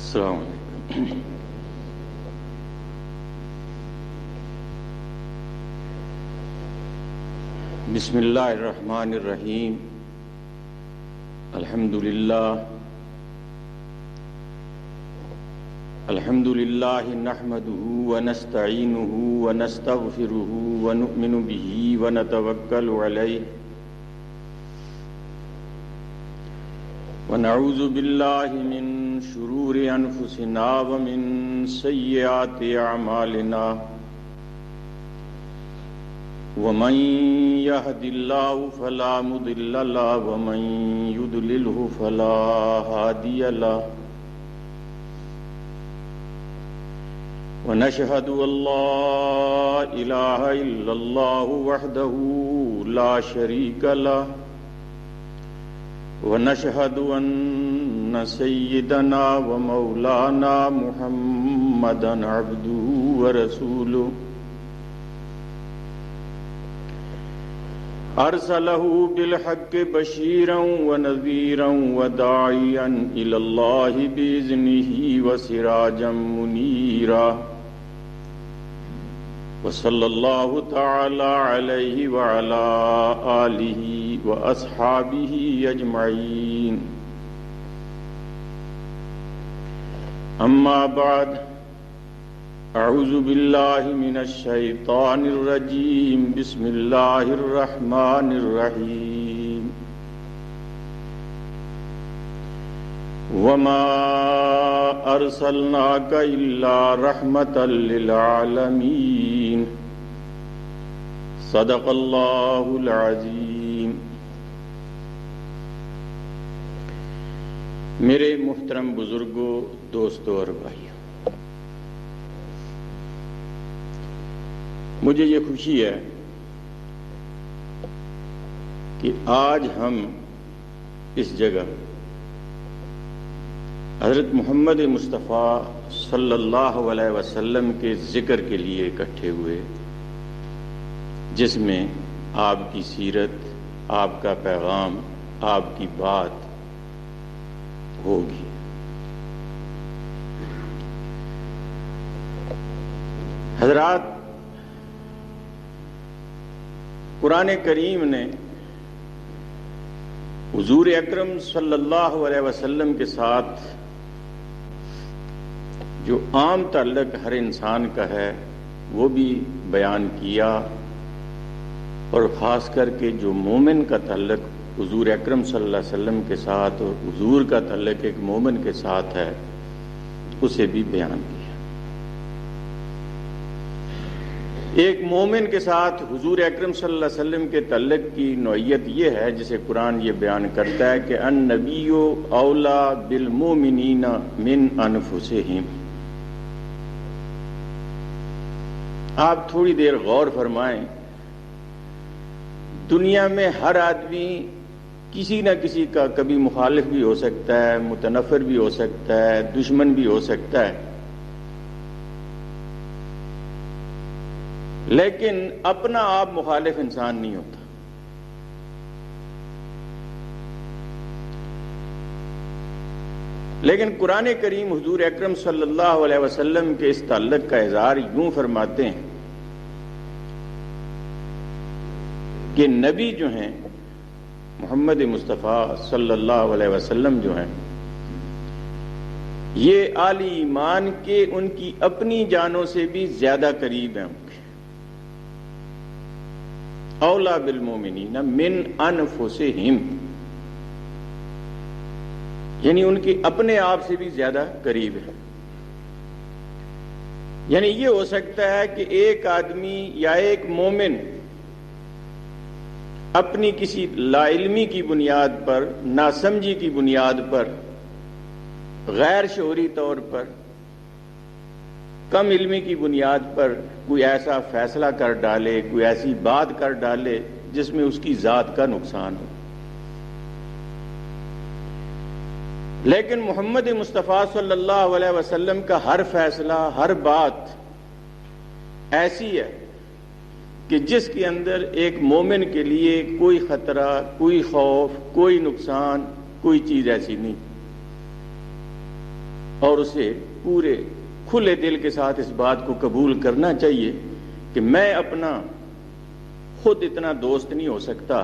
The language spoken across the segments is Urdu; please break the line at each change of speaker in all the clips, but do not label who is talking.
السلام علیکم۔ بسم اللہ الرحمن الرحیم۔ الحمد للہ نحمده ونستعینه ونستغفره ونؤمن به ونتوکل علیہ ونعوذ باللہ من شرور انفسنا ومن سیئات اعمالنا ومن يهد الله فلا مضل له ومن يضلله فلا هادي له ونشهد أن لا إله إلا الله وحده لا شريك له ونشهد أن سيدنا ومولانا محمدا عبده ورسوله أرسله بالحق بشيرا ونذيرا وداعيا إلى الله بإذنه وسراجا منيرا وصلى الله تعالى عليه وعلى آله وأصحابه أجمعين أما بعد اعوذ باللہ من الشیطان الرجیم بسم اللہ الرحمن الرحیم وما ارسلناک الا رحمتا للعالمین صدق اللہ العظیم۔ میرے محترم بزرگوں، دوستوں اور بھائیوں، مجھے یہ خوشی ہے کہ آج ہم اس جگہ حضرت محمد مصطفیٰ صلی اللہ علیہ وسلم کے ذکر کے لیے اکٹھے ہوئے، جس میں آپ کی سیرت، آپ کا پیغام، آپ کی بات ہوگی۔ حضرات، قرآن کریم نے حضور اکرم صلی اللہ علیہ وسلم کے ساتھ جو عام تعلق ہر انسان کا ہے وہ بھی بیان کیا، اور خاص کر کے جو مومن کا تعلق حضور اکرم صلی اللہ علیہ وسلم کے ساتھ اور حضور کا تعلق ایک مومن کے ساتھ ہے اسے بھی بیان کیا۔ ایک مومن کے ساتھ حضور اکرم صلی اللہ علیہ وسلم کے تعلق کی نوعیت یہ ہے، جسے قرآن یہ بیان کرتا ہے کہ النبی اولا بالمؤمنین من انفسہم۔ آپ تھوڑی دیر غور فرمائیں، دنیا میں ہر آدمی کسی نہ کسی کا کبھی مخالف بھی ہو سکتا ہے، متنفر بھی ہو سکتا ہے، دشمن بھی ہو سکتا ہے، لیکن اپنا آپ مخالف انسان نہیں ہوتا۔ لیکن قرآن کریم حضور اکرم صلی اللہ علیہ وسلم کے اس تعلق کا اظہار یوں فرماتے ہیں کہ نبی جو ہیں محمد مصطفیٰ صلی اللہ علیہ وسلم جو ہیں، یہ اعلی ایمان کے ان کی اپنی جانوں سے بھی زیادہ قریب ہیں، اولا بالمومنین من انفسہم، یعنی ان کے اپنے آپ سے بھی زیادہ قریب ہے۔ یعنی یہ ہو سکتا ہے کہ ایک آدمی یا ایک مومن اپنی کسی لا علمی کی بنیاد پر، ناسمجھی کی بنیاد پر، غیر شعوری طور پر، کم علمی کی بنیاد پر کوئی ایسا فیصلہ کر ڈالے، کوئی ایسی بات کر ڈالے جس میں اس کی ذات کا نقصان ہو۔ لیکن محمد مصطفیٰ صلی اللہ علیہ وسلم کا ہر فیصلہ، ہر بات ایسی ہے کہ جس کے اندر ایک مومن کے لیے کوئی خطرہ، کوئی خوف، کوئی نقصان، کوئی چیز ایسی نہیں۔ اور اسے پورے کھلے دل کے ساتھ اس بات کو قبول کرنا چاہیے کہ میں اپنا خود اتنا دوست نہیں ہو سکتا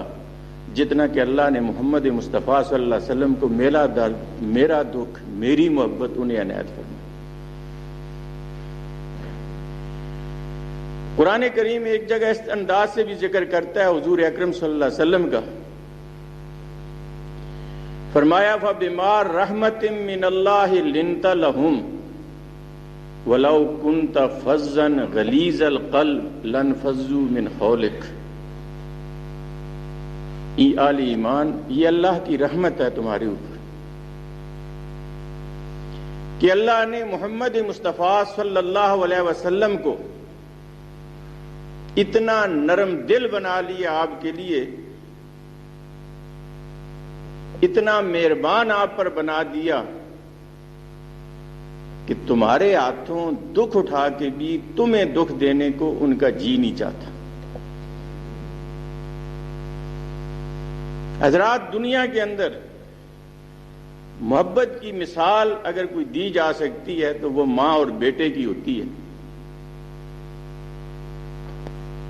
جتنا کہ اللہ نے محمد مصطفیٰ صلی اللہ علیہ وسلم کو میرا درد، میرا دکھ، میری محبت انہیں عنایت فرمائی۔ قرآن کریم ایک جگہ اس انداز سے بھی ذکر کرتا ہے حضور اکرم صلی اللہ علیہ وسلم کا، فرمایا فَبِمَا رَحْمَةٍ مِّنَ اللَّهِ لِنْتَ لَهُمْ وَلَوْ كُنْتَ فَظًّا غَلِيظَ الْقَلْبِ لَانفَضُّوا مِنْ حَوْلِكَ۔ آل ایمان، یہ اللہ کی رحمت ہے تمہارے اوپر کہ اللہ نے محمد مصطفیٰ صلی اللہ علیہ وسلم کو اتنا نرم دل بنا لیا آپ کے لیے، اتنا مہربان آپ پر بنا دیا کہ تمہارے ہاتھوں دکھ اٹھا کے بھی تمہیں دکھ دینے کو ان کا جی نہیں چاہتا۔ حضرات، دنیا کے اندر محبت کی مثال اگر کوئی دی جا سکتی ہے تو وہ ماں اور بیٹے کی ہوتی ہے،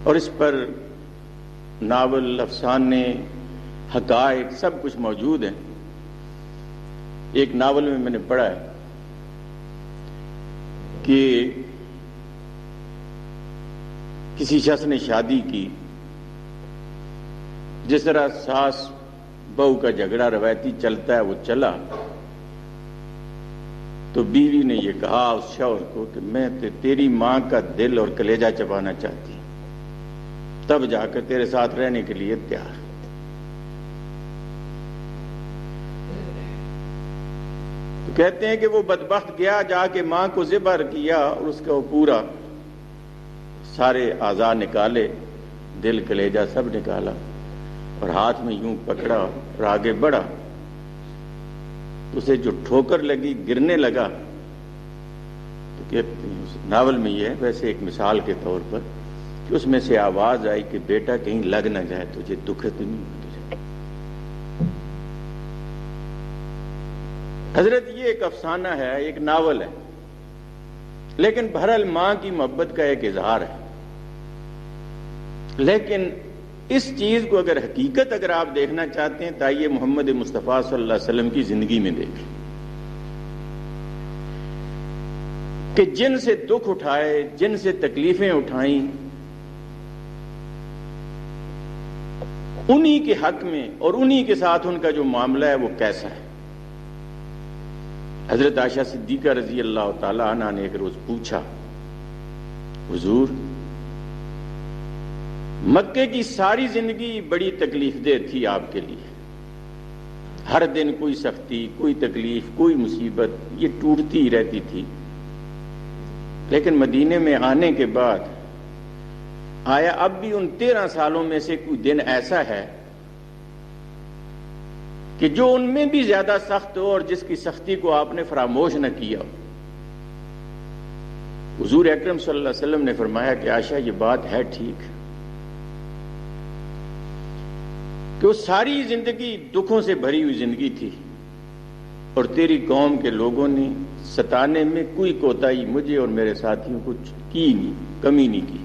اور اس پر ناول، افسانے، حقائق سب کچھ موجود ہیں۔ ایک ناول میں نے پڑھا ہے کہ کسی شخص نے شادی کی، جس طرح ساس بہو کا جھگڑا روایتی چلتا ہے وہ چلا، تو بیوی نے یہ کہا اس شوہر کو کہ میں تیری ماں کا دل اور کلیجہ چبانا چاہتی ہوں، تب جا کر تیرے ساتھ رہنے کے لیے تیار۔ تو کہتے ہیں کہ وہ بدبخت گیا، جا کے ماں کو ذبح کیا اور اس کا وہ پورا سارے اعضاء نکالے، دل کلیجہ سب نکالا اور ہاتھ میں یوں پکڑا اور آگے بڑھا، اسے جو ٹھوکر لگی، گرنے لگا، تو کہتے ہیں اس ناول میں یہ ہے، ویسے ایک مثال کے طور پر، کہ اس میں سے آواز آئی کہ بیٹا کہیں لگ نہ جائے تجھے، دکھ تو نہیں ہو تجھے۔ حضرت یہ ایک افسانہ ہے، ایک ناول ہے، لیکن بہرحال ماں کی محبت کا ایک اظہار ہے۔ لیکن اس چیز کو اگر حقیقت اگر آپ دیکھنا چاہتے ہیں تو آئیے محمد مصطفیٰ صلی اللہ علیہ وسلم کی زندگی میں دیکھیں کہ جن سے دکھ اٹھائے، جن سے تکلیفیں اٹھائیں، انہی کے حق میں اور انہی کے ساتھ ان کا جو معاملہ ہے وہ کیسا ہے۔ حضرت عائشہ صدیقہ رضی اللہ تعالی عنہ نے ایک روز پوچھا، حضور مکے کی ساری زندگی بڑی تکلیف دہ تھی آپ کے لیے، ہر دن کوئی سختی، کوئی تکلیف، کوئی مصیبت یہ ٹوٹتی ہی رہتی تھی، لیکن مدینے میں آنے کے بعد آیا اب بھی ان 13 سالوں میں سے کوئی دن ایسا ہے کہ جو ان میں بھی زیادہ سخت ہو اور جس کی سختی کو آپ نے فراموش نہ کیا ہو؟ حضور اکرم صلی اللہ علیہ وسلم نے فرمایا کہ عائشہ یہ بات ہے ٹھیک کہ وہ ساری زندگی دکھوں سے بھری ہوئی زندگی تھی، اور تیری قوم کے لوگوں نے ستانے میں کوئی کوتاہی مجھے اور میرے ساتھیوں کو کی نہیں، کمی نہیں کی،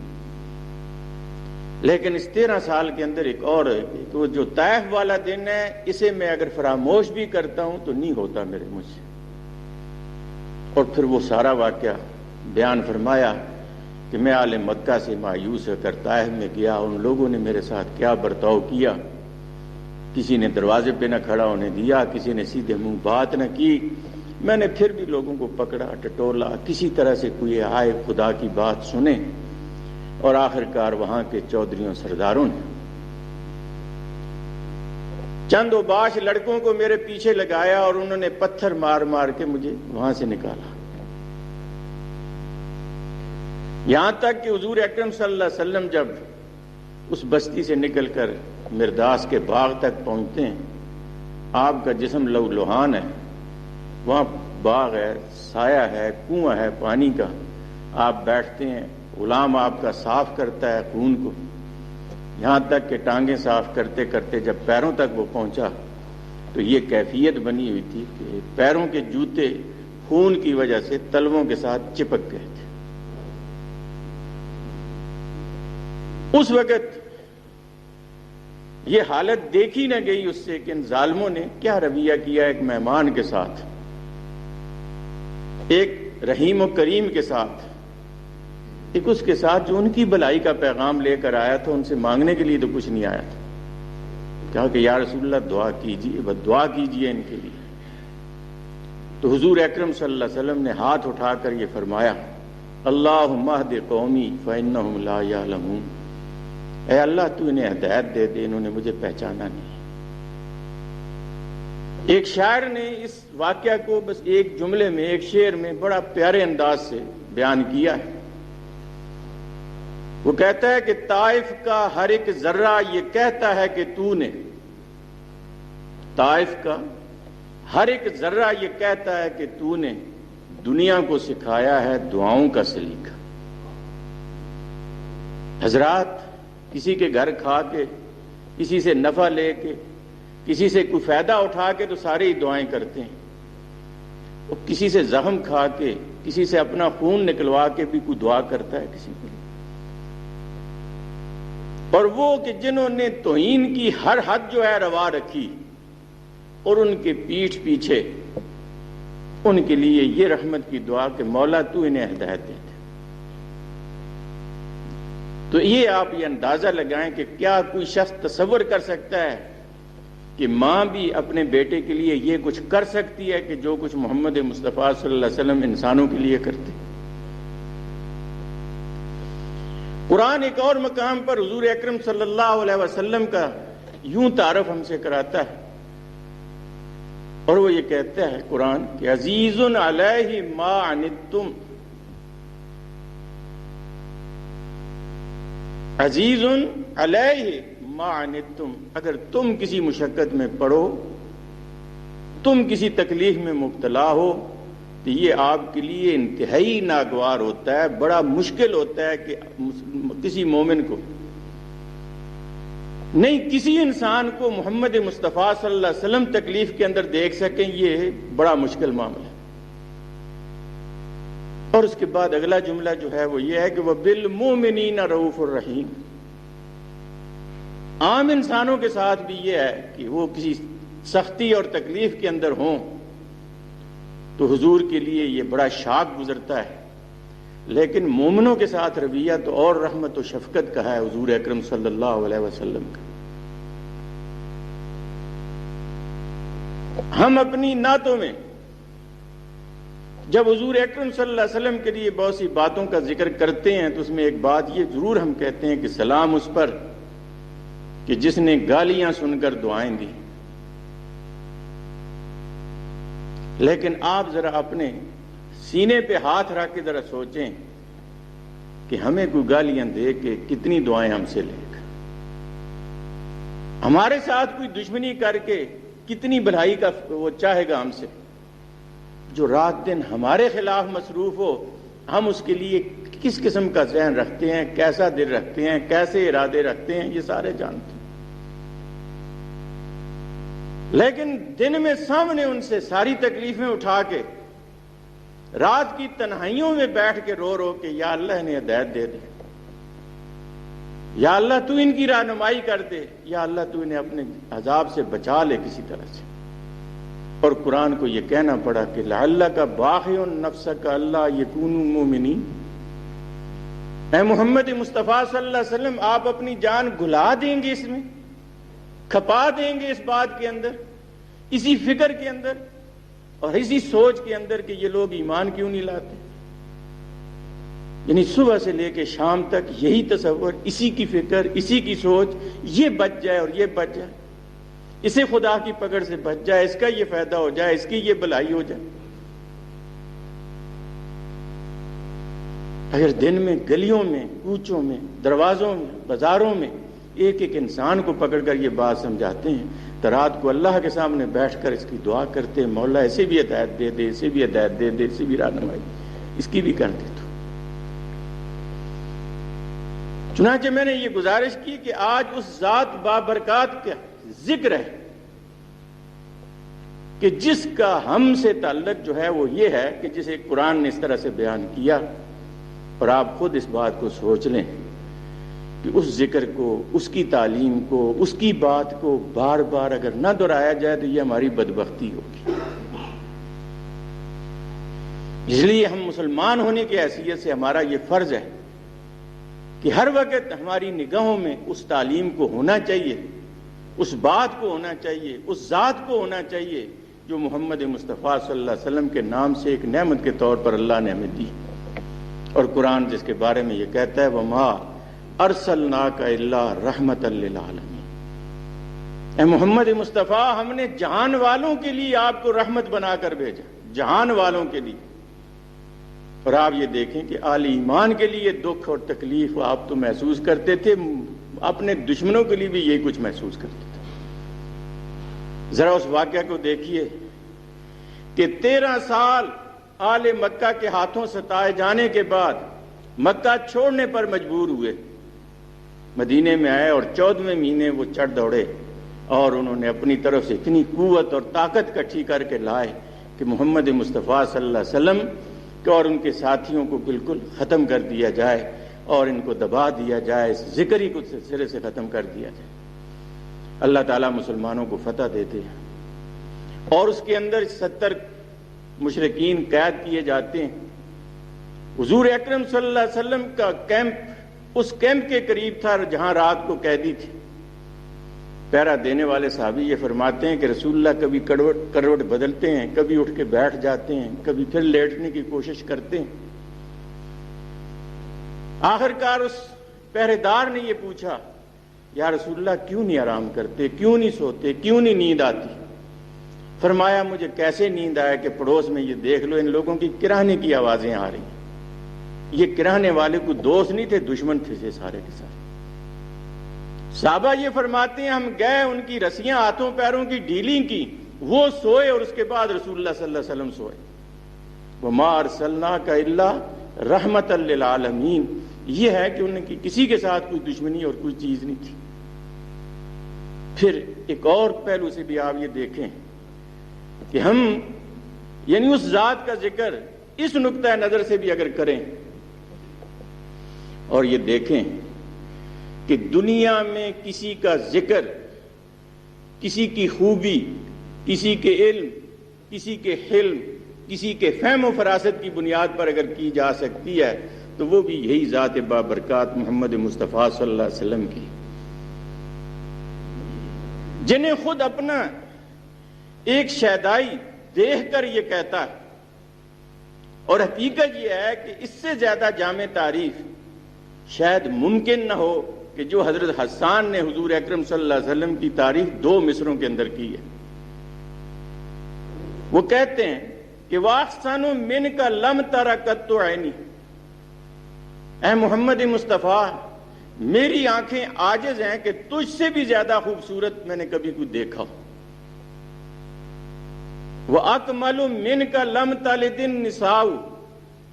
لیکن اس 13 سال کے اندر ایک اور ہے کہ وہ جو طائف والا دن ہے، اسے میں اگر فراموش بھی کرتا ہوں تو نہیں ہوتا میرے مجھ سے۔ اور پھر وہ سارا واقعہ بیان فرمایا کہ میں اہل مکہ سے مایوس ہو کر طائف میں گیا، ان لوگوں نے میرے ساتھ کیا برتاؤ کیا، کسی نے دروازے پہ نہ کھڑا ہونے دیا، کسی نے سیدھے منہ بات نہ کی، میں نے پھر بھی لوگوں کو پکڑا ٹٹولا، کسی طرح سے کوئی آئے خدا کی بات سنے، اور آخر کار وہاں کے چودھریوں سرداروں نے چند اوباش لڑکوں کو میرے پیچھے لگایا اور انہوں نے پتھر مار مار کے مجھے وہاں سے نکالا، یہاں تک کہ حضور اکرم صلی اللہ علیہ وسلم جب اس بستی سے نکل کر مرداس کے باغ تک پہنچتے ہیں، آپ کا جسم لہو لہان ہے، وہاں باغ ہے، سایہ ہے، کنواں ہے پانی کا، آپ بیٹھتے ہیں، غلام آپ کا صاف کرتا ہے خون کو، یہاں تک کہ ٹانگیں صاف کرتے کرتے جب پیروں تک وہ پہنچا تو یہ کیفیت بنی ہوئی تھی کہ پیروں کے جوتے خون کی وجہ سے تلووں کے ساتھ چپک گئے تھے۔ اس وقت یہ حالت دیکھی نہ گئی اس سے کہ ان ظالموں نے کیا رویہ کیا ایک مہمان کے ساتھ، ایک رحیم و کریم کے ساتھ، ایک اس کے ساتھ جو ان کی بھلائی کا پیغام لے کر آیا تھا، ان سے مانگنے کے لیے تو کچھ نہیں آیا تھا۔ کہا کہ یا رسول اللہ دعا کیجیے، دعا کیجیے ان کے لیے۔ تو حضور اکرم صلی اللہ علیہ وسلم نے ہاتھ اٹھا کر یہ فرمایا، اللہم اہد قومی فانہم لا یعلمون، اے اللہ تو انہیں ہدایت دے دے، انہوں نے مجھے پہچانا نہیں۔ ایک شاعر نے اس واقعہ کو بس ایک جملے میں، ایک شعر میں بڑا پیارے انداز سے بیان کیا ہے۔ وہ کہتا ہے کہ طائف کا ہر ایک ذرہ یہ کہتا ہے کہ تو نے، طائف کا ہر ایک ذرہ یہ کہتا ہے کہ تو نے دنیا کو سکھایا ہے دعاؤں کا سلیقہ۔ حضرات کسی کے گھر کھا کے، کسی سے نفع لے کے، کسی سے کوئی فائدہ اٹھا کے تو سارے ہی دعائیں کرتے ہیں، اور کسی سے زخم کھا کے، کسی سے اپنا خون نکلوا کے بھی کوئی دعا کرتا ہے کسی کے لیے۔ اور وہ کہ جنہوں نے توہین کی ہر حد جو ہے روا رکھی، اور ان کے پیٹھ پیچھے ان کے لیے یہ رحمت کی دعا کہ مولا تو انہیں ہدایت دے دے۔ تو یہ آپ یہ اندازہ لگائیں کہ کیا کوئی شخص تصور کر سکتا ہے کہ ماں بھی اپنے بیٹے کے لیے یہ کچھ کر سکتی ہے کہ جو کچھ محمد مصطفیٰ صلی اللہ علیہ وسلم انسانوں کے لیے کرتے؟ قرآن ایک اور مقام پر حضور اکرم صلی اللہ علیہ وسلم کا یوں تعارف ہم سے کراتا ہے، اور وہ یہ کہتا ہے قرآن کہ عزیز علیہ ما عنتم، عزیز علیہ ما عنتم، اگر تم کسی مشقت میں پڑو، تم کسی تکلیف میں مبتلا ہو، تو یہ آپ کے لیے انتہائی ناگوار ہوتا ہے، بڑا مشکل ہوتا ہے کہ کسی مومن کو، نہیں کسی انسان کو محمد مصطفیٰ صلی اللہ علیہ وسلم تکلیف کے اندر دیکھ سکیں، یہ بڑا مشکل معاملہ ہے۔ اور اس کے بعد اگلا جملہ جو ہے وہ یہ ہے کہ وَبِالْمُؤْمِنِينَ رَءُوفٌ الرَّحِيمٌ، عام انسانوں کے ساتھ بھی یہ ہے کہ وہ کسی سختی اور تکلیف کے اندر ہوں تو حضور کے لیے یہ بڑا شاق گزرتا ہے، لیکن مومنوں کے ساتھ رویہ تو اور رحمت و شفقت کا ہے حضور اکرم صلی اللہ علیہ وسلم کا۔ ہم اپنی نعتوں میں جب حضور اکرم صلی اللہ علیہ وسلم کے لیے بہت سی باتوں کا ذکر کرتے ہیں تو اس میں ایک بات یہ ضرور ہم کہتے ہیں کہ سلام اس پر کہ جس نے گالیاں سن کر دعائیں دی۔ لیکن آپ ذرا اپنے سینے پہ ہاتھ رکھ کے ذرا سوچیں کہ ہمیں کوئی گالیاں دے کے کتنی دعائیں ہم سے لے گا، ہمارے ساتھ کوئی دشمنی کر کے کتنی بھلائی کا وہ چاہے گا ہم سے، جو رات دن ہمارے خلاف مصروف ہو ہم اس کے لیے کس قسم کا ذہن رکھتے ہیں، کیسا دل رکھتے ہیں، کیسے ارادے رکھتے ہیں، یہ سارے جانتے ہیں۔ لیکن دن میں سامنے ان سے ساری تکلیفیں اٹھا کے رات کی تنہائیوں میں بیٹھ کے رو رو کے یا اللہ انہیں ہدایت دے دے، یا اللہ تو ان کی رہنمائی کر دے، یا اللہ تو انہیں اپنے عذاب سے بچا لے کسی طرح سے۔ اور قرآن کو یہ کہنا پڑا کہ لعلک باخع نفسک الا یکونوا مؤمنین، اے محمد مصطفیٰ صلی اللہ علیہ وسلم آپ اپنی جان گھلا دیں گے، اس میں کھپا دیں گے، اس بات کے اندر، اسی فکر کے اندر اور اسی سوچ کے اندر کہ یہ لوگ ایمان کیوں نہیں لاتے، یعنی صبح سے لے کے شام تک یہی تصور، اسی کی فکر، اسی کی سوچ، یہ بچ جائے اور یہ بچ جائے، اسے خدا کی پکڑ سے بچ جائے، اس کا یہ فائدہ ہو جائے، اس کی یہ بھلائی ہو جائے۔ اگر دن میں گلیوں میں، کوچوں میں، دروازوں میں، بازاروں میں ایک ایک انسان کو پکڑ کر یہ بات سمجھاتے ہیں تو رات کو اللہ کے سامنے بیٹھ کر اس کی دعا کرتے ہیں، مولا اسے بھی ہدایت دے دے، اسے بھی ہدایت دے دے، اسے بھی رہنمائی، اس کی بھی کر دے تو۔ چنانچہ میں نے یہ گزارش کی کہ آج اس ذات بابرکات کا ذکر ہے کہ جس کا ہم سے تعلق جو ہے وہ یہ ہے کہ جسے قرآن نے اس طرح سے بیان کیا، اور آپ خود اس بات کو سوچ لیں کہ اس ذکر کو، اس کی تعلیم کو، اس کی بات کو بار بار اگر نہ دہرایا جائے تو یہ ہماری بدبختی ہوگی۔ اس لیے ہم مسلمان ہونے کی حیثیت سے ہمارا یہ فرض ہے کہ ہر وقت ہماری نگاہوں میں اس تعلیم کو ہونا چاہیے، اس بات کو ہونا چاہیے، اس ذات کو ہونا چاہیے جو محمد مصطفیٰ صلی اللہ علیہ وسلم کے نام سے ایک نعمت کے طور پر اللہ نے ہمیں دی، اور قرآن جس کے بارے میں یہ کہتا ہے وَمَا أَرْسَلْنَاكَ إِلَّا رَحْمَةً لِّلْعَالَمِينَ، اے محمد مصطفیٰ ہم نے جہان والوں کے لیے آپ کو رحمت بنا کر بھیجا، جہان والوں کے لیے۔ اور آپ یہ دیکھیں کہ اہل ایمان کے لیے دکھ اور تکلیف آپ تو محسوس کرتے تھے، اپنے دشمنوں کے لیے بھی یہی کچھ محسوس کرتے تھے۔ ذرا اس واقعہ کو دیکھیے کہ 13 سال آل مکہ کے ہاتھوں ستائے جانے کے بعد مکہ چھوڑنے پر مجبور ہوئے، مدینے میں آئے اور 14ویں مہینے وہ چڑھ دوڑے، اور انہوں نے اپنی طرف سے اتنی قوت اور طاقت کٹھی کر کے لائے کہ محمد مصطفیٰ صلی اللہ علیہ وسلم اور ان کے ساتھیوں کو بالکل ختم کر دیا جائے اور ان کو دبا دیا جائے، اس ذکر ہی کو سرے سے ختم کر دیا جائے۔ اللہ تعالیٰ مسلمانوں کو فتح دیتے ہیں، اور اس کے اندر 70 مشرکین قید کیے جاتے ہیں۔ حضور اکرم صلی اللہ علیہ وسلم کا کیمپ اس کیمپ کے قریب تھا جہاں رات کو قیدی تھے۔ پہرا دینے والے صحابی یہ فرماتے ہیں کہ رسول اللہ کبھی کروٹ بدلتے ہیں، کبھی اٹھ کے بیٹھ جاتے ہیں، کبھی پھر لیٹنے کی کوشش کرتے ہیں۔ آخرکار اس پہرے دار نے یہ پوچھا یا رسول اللہ کیوں نہیں آرام کرتے، کیوں نہیں سوتے، کیوں نہیں نیند آتی؟ فرمایا مجھے کیسے نیند آیا کہ پڑوس میں یہ دیکھ لو ان لوگوں کی کراہنے کی آوازیں آ رہی ہیں۔ یہ کراہنے والے کو دوست نہیں تھے، دشمن تھے سارے کے سارے۔ صحابہ یہ فرماتے ہیں ہم گئے، ان کی رسیاں ہاتھوں پیروں کی ڈھیلی کی، وہ سوئے، اور اس کے بعد رسول اللہ صلی اللہ علیہ وسلم سوئے۔ وَمَا أَرْسَلْنَاكَ إِلَّا رَحْمَةً لِّلْعَالَمِينَ، یہ ہے کہ ان کی کسی کے ساتھ کوئی دشمنی اور کوئی چیز نہیں تھی۔ پھر ایک اور پہلو سے بھی آپ یہ دیکھیں کہ ہم یعنی اس ذات کا ذکر اس نقطہ نظر سے بھی اگر کریں اور یہ دیکھیں کہ دنیا میں کسی کا ذکر، کسی کی خوبی، کسی کے علم، کسی کے حلم، کسی کے فہم و فراست کی بنیاد پر اگر کی جا سکتی ہے تو وہ بھی یہی ذات بابرکات محمد مصطفیٰ صلی اللہ علیہ وسلم کی، جنہیں خود اپنا ایک شیدائی دیکھ کر یہ کہتا ہے، اور حقیقت یہ ہے کہ اس سے زیادہ جامع تعریف شاید ممکن نہ ہو کہ جو حضرت حسان نے حضور اکرم صلی اللہ علیہ وسلم کی تعریف 2 مصروں کے اندر کی ہے۔ وہ کہتے ہیں کہ وَأَحْسَنُ مِنْكَ لَمْ تَرَ قَطُّ عَيْنِي، اے محمد مصطفیٰ میری آنکھیں عاجز ہیں کہ تجھ سے بھی زیادہ خوبصورت میں نے کبھی کوئی دیکھا ہو۔ وَأَكْمَلُ مِنْكَ لَمْ تَلِدِ النِّسَاءُ،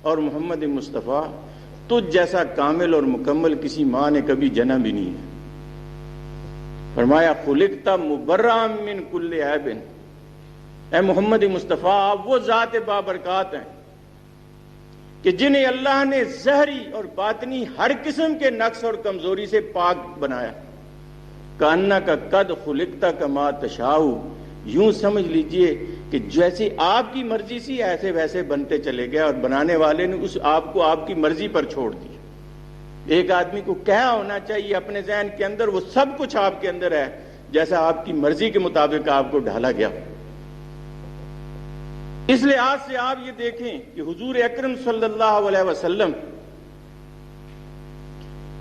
اور محمد مصطفیٰ تجھ جیسا کامل اور مکمل کسی ماں نے کبھی جنم بھی نہیں ہے۔ فرمایا خلقت مبرأ من کل عیب، اے محمد مصطفیٰ آپ وہ ذات بابرکات ہیں کہ جنہیں اللہ نے ظاہری اور باطنی ہر قسم کے نقص اور کمزوری سے پاک بنایا۔ کأنک قد خلقت کما تشاء، یوں سمجھ لیجئے کہ جیسے آپ کی مرضی سی ایسے ویسے بنتے چلے گئے، اور بنانے والے نے اس آپ کو آپ کی مرضی پر چھوڑ دیا۔ ایک آدمی کو کیا ہونا چاہیے اپنے ذہن کے اندر، وہ سب کچھ آپ کے اندر ہے، جیسا آپ کی مرضی کے مطابق آپ کو ڈھالا گیا۔ اس لحاظ سے آپ یہ دیکھیں کہ حضور اکرم صلی اللہ علیہ وسلم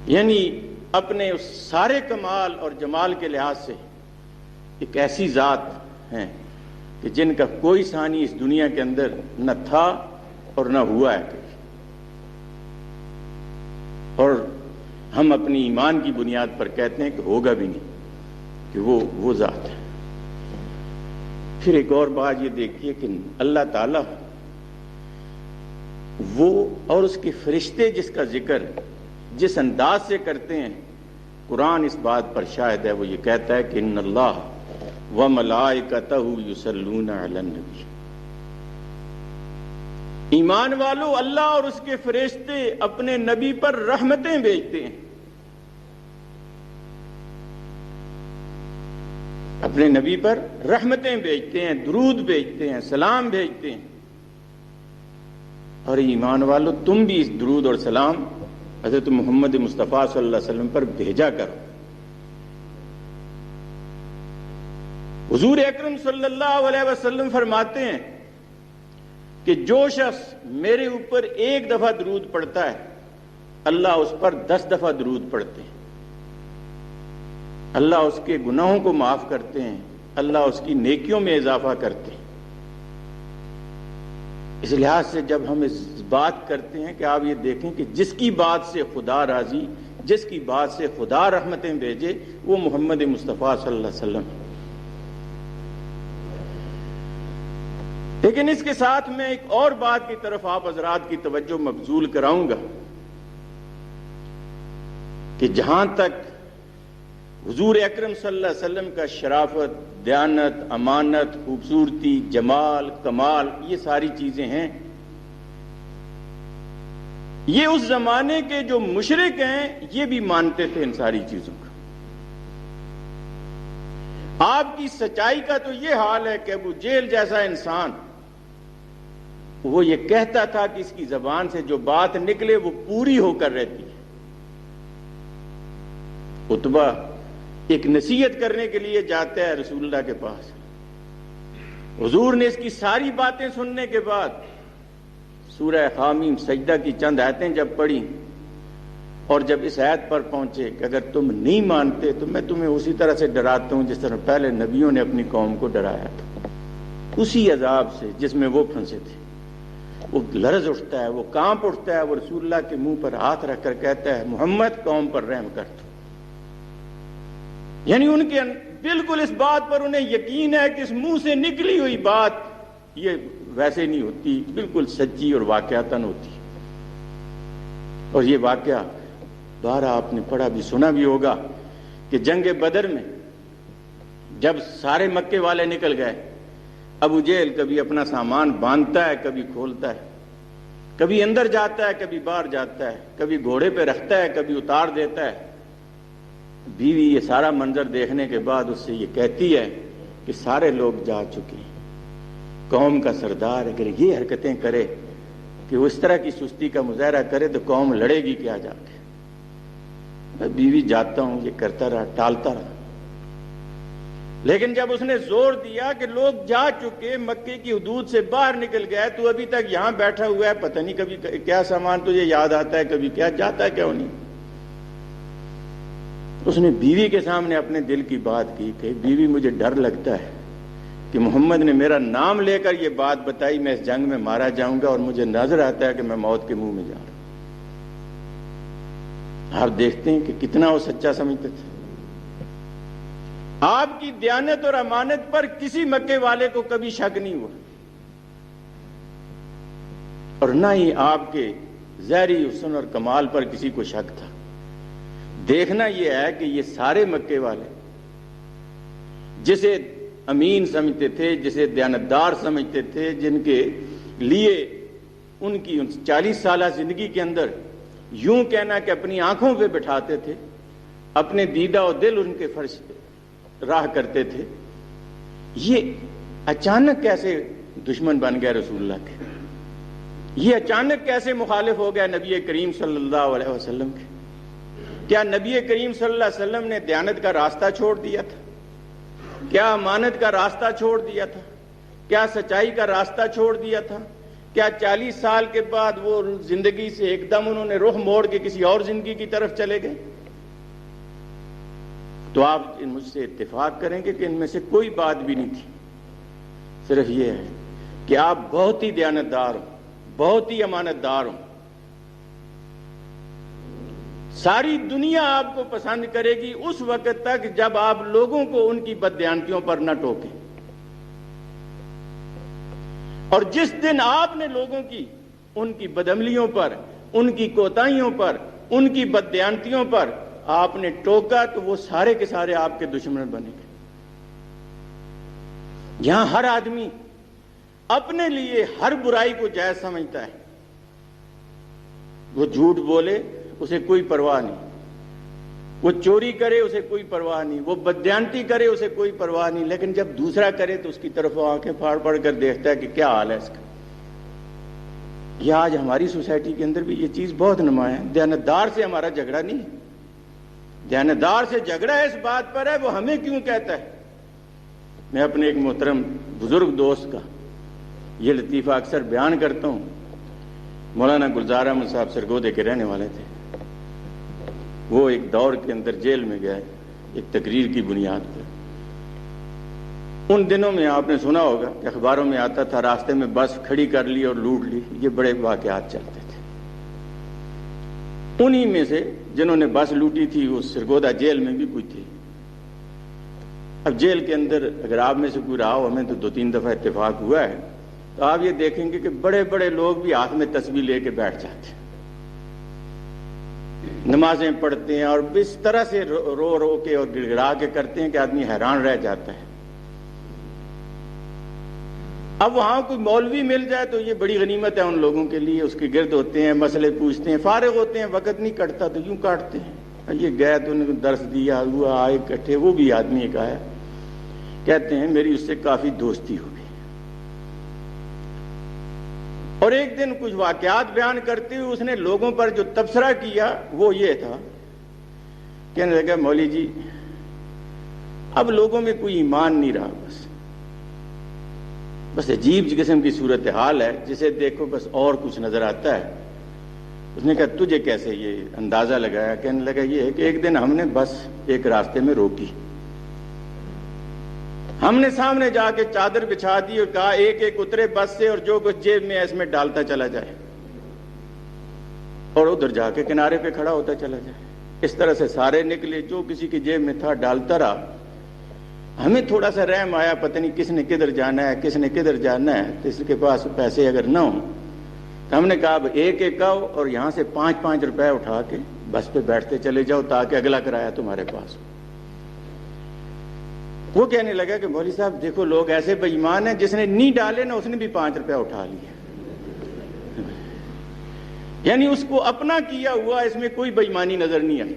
یعنی اپنے اس سارے کمال اور جمال کے لحاظ سے ایک ایسی ذات ہیں کہ جن کا کوئی ثانی اس دنیا کے اندر نہ تھا اور نہ ہوا ہے، اور ہم اپنی ایمان کی بنیاد پر کہتے ہیں کہ ہوگا بھی نہیں، کہ وہ ذات ہے۔ پھر ایک اور بات یہ دیکھیے کہ اللہ تعالیٰ وہ اور اس کے فرشتے جس کا ذکر جس انداز سے کرتے ہیں، قرآن اس بات پر شاہد ہے، وہ یہ کہتا ہے کہ ان اللہ وملائکتہ یصلون علی النبی۔ ایمان والو، اللہ اور اس کے فرشتے اپنے نبی پر رحمتیں بھیجتے ہیں، اپنے نبی پر رحمتیں بھیجتے ہیں، درود بھیجتے ہیں، سلام بھیجتے ہیں۔ اور ایمان والو، تم بھی اس درود اور سلام حضرت محمد مصطفیٰ صلی اللہ علیہ وسلم پر بھیجا کرو۔ حضور اکرم صلی اللہ علیہ وسلم فرماتے ہیں کہ جو شخص میرے اوپر ایک دفعہ درود پڑھتا ہے، اللہ اس پر 10 دفعہ درود پڑھتے ہیں، اللہ اس کے گناہوں کو معاف کرتے ہیں، اللہ اس کی نیکیوں میں اضافہ کرتے ہیں۔ اس لحاظ سے جب ہم اس بات کرتے ہیں کہ آپ یہ دیکھیں کہ جس کی بات سے خدا راضی، جس کی بات سے خدا رحمتیں بھیجے، وہ محمد مصطفیٰ صلی اللہ علیہ وسلم۔ لیکن اس کے ساتھ میں ایک اور بات کی طرف آپ حضرات کی توجہ مبذول کراؤں گا کہ جہاں تک حضور اکرم صلی اللہ علیہ وسلم کا شرافت، دیانت، امانت، خوبصورتی، جمال، کمال، یہ ساری چیزیں ہیں، یہ اس زمانے کے جو مشرک ہیں یہ بھی مانتے تھے ان ساری چیزوں کا۔ آپ کی سچائی کا تو یہ حال ہے کہ ابو جہل جیسا انسان وہ یہ کہتا تھا کہ اس کی زبان سے جو بات نکلے وہ پوری ہو کر رہتی ہے۔ عتبہ ایک نصیحت کرنے کے لیے جاتا ہے رسول اللہ کے پاس، حضور نے اس کی ساری باتیں سننے کے بعد سورہ حامیم سجدہ کی چند آیتیں جب پڑھی اور جب اس آیت پر پہنچے کہ اگر تم نہیں مانتے تو میں تمہیں اسی طرح سے ڈراتا ہوں جس طرح پہلے نبیوں نے اپنی قوم کو ڈرایا تھا، اسی عذاب سے جس میں وہ پھنسے تھے۔ وہ لرز اٹھتا ہے، وہ کانپ اٹھتا ہے، وہ رسول اللہ کے منہ پر ہاتھ رکھ کر کہتا ہے محمد قوم پر رحم کر دو۔ یعنی ان کے بالکل اس بات پر انہیں یقین ہے کہ اس منہ سے نکلی ہوئی بات یہ ویسے نہیں ہوتی، بالکل سچی اور واقعتاً ہوتی۔ اور یہ واقعہ دوبارہ آپ نے پڑھا بھی سنا بھی ہوگا کہ جنگ بدر میں جب سارے مکے والے نکل گئے، ابو جہل کبھی اپنا سامان باندھتا ہے، کبھی کھولتا ہے، کبھی اندر جاتا ہے، کبھی باہر جاتا ہے، کبھی گھوڑے پہ رکھتا ہے، کبھی اتار دیتا ہے۔ بیوی یہ سارا منظر دیکھنے کے بعد اس سے یہ کہتی ہے کہ سارے لوگ جا چکے ہیں، قوم کا سردار اگر یہ حرکتیں کرے کہ وہ اس طرح کی سستی کا مظاہرہ کرے تو قوم لڑے گی کیا جا کے۔ میں بیوی جاتا ہوں، یہ کرتا رہا، ٹالتا رہا، لیکن جب اس نے زور دیا کہ لوگ جا چکے، مکے کی حدود سے باہر نکل گئے، تو ابھی تک یہاں بیٹھا ہوا ہے، پتہ نہیں کبھی کیا سامان تجھے یاد آتا ہے، کبھی کیا جاتا ہے کیا نہیں۔ اس نے بیوی کے سامنے اپنے دل کی بات کی کہ بیوی مجھے ڈر لگتا ہے کہ محمد نے میرا نام لے کر یہ بات بتائی، میں اس جنگ میں مارا جاؤں گا اور مجھے نظر آتا ہے کہ میں موت کے منہ میں جا رہا ہوں۔ آپ دیکھتے ہیں کہ کتنا وہ سچا سمجھتے تھے۔ آپ کی دیانت اور امانت پر کسی مکے والے کو کبھی شک نہیں ہوا، اور نہ ہی آپ کے ظاہری حسن اور کمال پر کسی کو شک تھا۔ دیکھنا یہ ہے کہ یہ سارے مکے والے جسے امین سمجھتے تھے، جسے دیانتدار سمجھتے تھے، جن کے لیے ان کی 40 سالہ زندگی کے اندر یوں کہنا کہ اپنی آنکھوں پہ بٹھاتے تھے، اپنے دیدہ و دل ان کے فرش راہ کرتے تھے، یہ اچانک کیسے دشمن بن گئے رسول اللہ کے؟ یہ اچانک کیسے مخالف ہو گیا نبی کریم صلی اللہ علیہ وسلم کے؟ کیا نبی کریم صلی اللہ علیہ وسلم نے دیانت کا راستہ چھوڑ دیا تھا؟ کیا امانت کا راستہ چھوڑ دیا تھا؟ کیا سچائی کا راستہ چھوڑ دیا تھا؟ کیا 40 سال کے بعد وہ زندگی سے ایک دم انہوں نے رخ موڑ کے کسی اور زندگی کی طرف چلے گئے؟ تو آپ مجھ سے اتفاق کریں گے کہ ان میں سے کوئی بات بھی نہیں تھی، صرف یہ ہے کہ آپ بہت ہی دیانتدار ہوں، بہت ہی امانت دار ہوں، ساری دنیا آپ کو پسند کرے گی اس وقت تک جب آپ لوگوں کو ان کی بددیانتیوں پر نہ ٹوکیں، اور جس دن آپ نے لوگوں کی ان کی بدعملیوں پر، ان کی کوتاہیوں پر، ان کی بددیانتیوں پر آپ نے ٹوکا تو وہ سارے کے سارے آپ کے دشمن بنے گے۔ یہاں ہر آدمی اپنے لیے ہر برائی کو جائز سمجھتا ہے. وہ جھوٹ بولے اسے کوئی پرواہ نہیں, وہ چوری کرے اسے کوئی پرواہ نہیں, وہ بددیانتی کرے اسے کوئی پرواہ نہیں, لیکن جب دوسرا کرے تو اس کی طرف وہ آنکھیں پھاڑ پھاڑ کر دیکھتا ہے کہ کیا حال ہے اس کا. یہ آج ہماری سوسائٹی کے اندر بھی یہ چیز بہت نمایاں ہے. دیانتدار سے ہمارا جھگڑا نہیں ہے, دیانتدار سے جھگڑا اس بات پر ہے وہ ہمیں کیوں کہتا ہے. میں اپنے ایک محترم بزرگ دوست کا یہ لطیفہ اکثر بیان کرتا ہوں. مولانا گلزار احمد صاحب سرگودے کے رہنے والے تھے. وہ ایک دور کے اندر جیل میں گئے ایک تقریر کی بنیاد پر. ان دنوں میں آپ نے سنا ہوگا کہ اخباروں میں آتا تھا راستے میں بس کھڑی کر لی اور لوٹ لی. یہ بڑے واقعات چلتے تھے. انہی میں سے جنہوں نے بس لوٹی تھی وہ سرگودا جیل میں بھی کوئی تھی. اب جیل کے اندر اگر آپ میں سے کوئی رہا ہو, ہمیں تو 2-3 دفعہ اتفاق ہوا ہے, تو آپ یہ دیکھیں گے کہ بڑے بڑے لوگ بھی ہاتھ میں تسبیح لے کے بیٹھ جاتے ہیں, نمازیں پڑھتے ہیں اور اس طرح سے رو رو کے اور گڑ گڑا کے کرتے ہیں کہ آدمی حیران رہ جاتا ہے. اب وہاں کوئی مولوی مل جائے تو یہ بڑی غنیمت ہے ان لوگوں کے لیے. اس کے گرد ہوتے ہیں, مسئلے پوچھتے ہیں, فارغ ہوتے ہیں, وقت نہیں کٹتا تو یوں کاٹتے ہیں. یہ گئے تو انہوں نے درس دیا, ہوا, آئے کٹھے. وہ بھی آدمی ایک آیا, کہتے ہیں میری اس سے کافی دوستی ہو گئی. اور ایک دن کچھ واقعات بیان کرتے ہوئے اس نے لوگوں پر جو تبصرہ کیا وہ یہ تھا, کہنے لگا مولوی جی اب لوگوں میں کوئی ایمان نہیں رہا, بس عجیب قسم کی صورتحال ہے, جسے دیکھو بس اور کچھ نظر آتا ہے. اس نے کہا تجھے کیسے یہ اندازہ لگایا؟ کہنے لگا یہ ہے کہ ایک دن ہم نے بس ایک راستے میں روکی, ہم نے سامنے جا کے چادر بچھا دی اور کہا ایک ایک اترے بس سے اور جو کچھ جیب میں ہے اس میں ڈالتا چلا جائے, اور ادھر جا کے کنارے پہ کھڑا ہوتا چلا جائے. اس طرح سے سارے نکلے, جو کسی کی جیب میں تھا ڈالتا رہا. ہمیں تھوڑا سا رحم آیا, پتہ نہیں کس نے کدھر جانا ہے, کس نے کدھر جانا ہے, تو اس کے پاس پیسے اگر نہ ہوں تو ہم نے کہا اب ایک ایک آؤ اور یہاں سے 5-5 روپے اٹھا کے بس پہ بیٹھتے چلے جاؤ تاکہ اگلا کرایہ تمہارے پاس ہو. وہ کہنے لگا کہ مولوی صاحب دیکھو لوگ ایسے بے ایمان ہیں, جس نے نہیں ڈالے نا اس نے بھی 5 روپے اٹھا لیے. یعنی اس کو اپنا کیا ہوا اس میں کوئی بے ایمانی نظر نہیں آئی.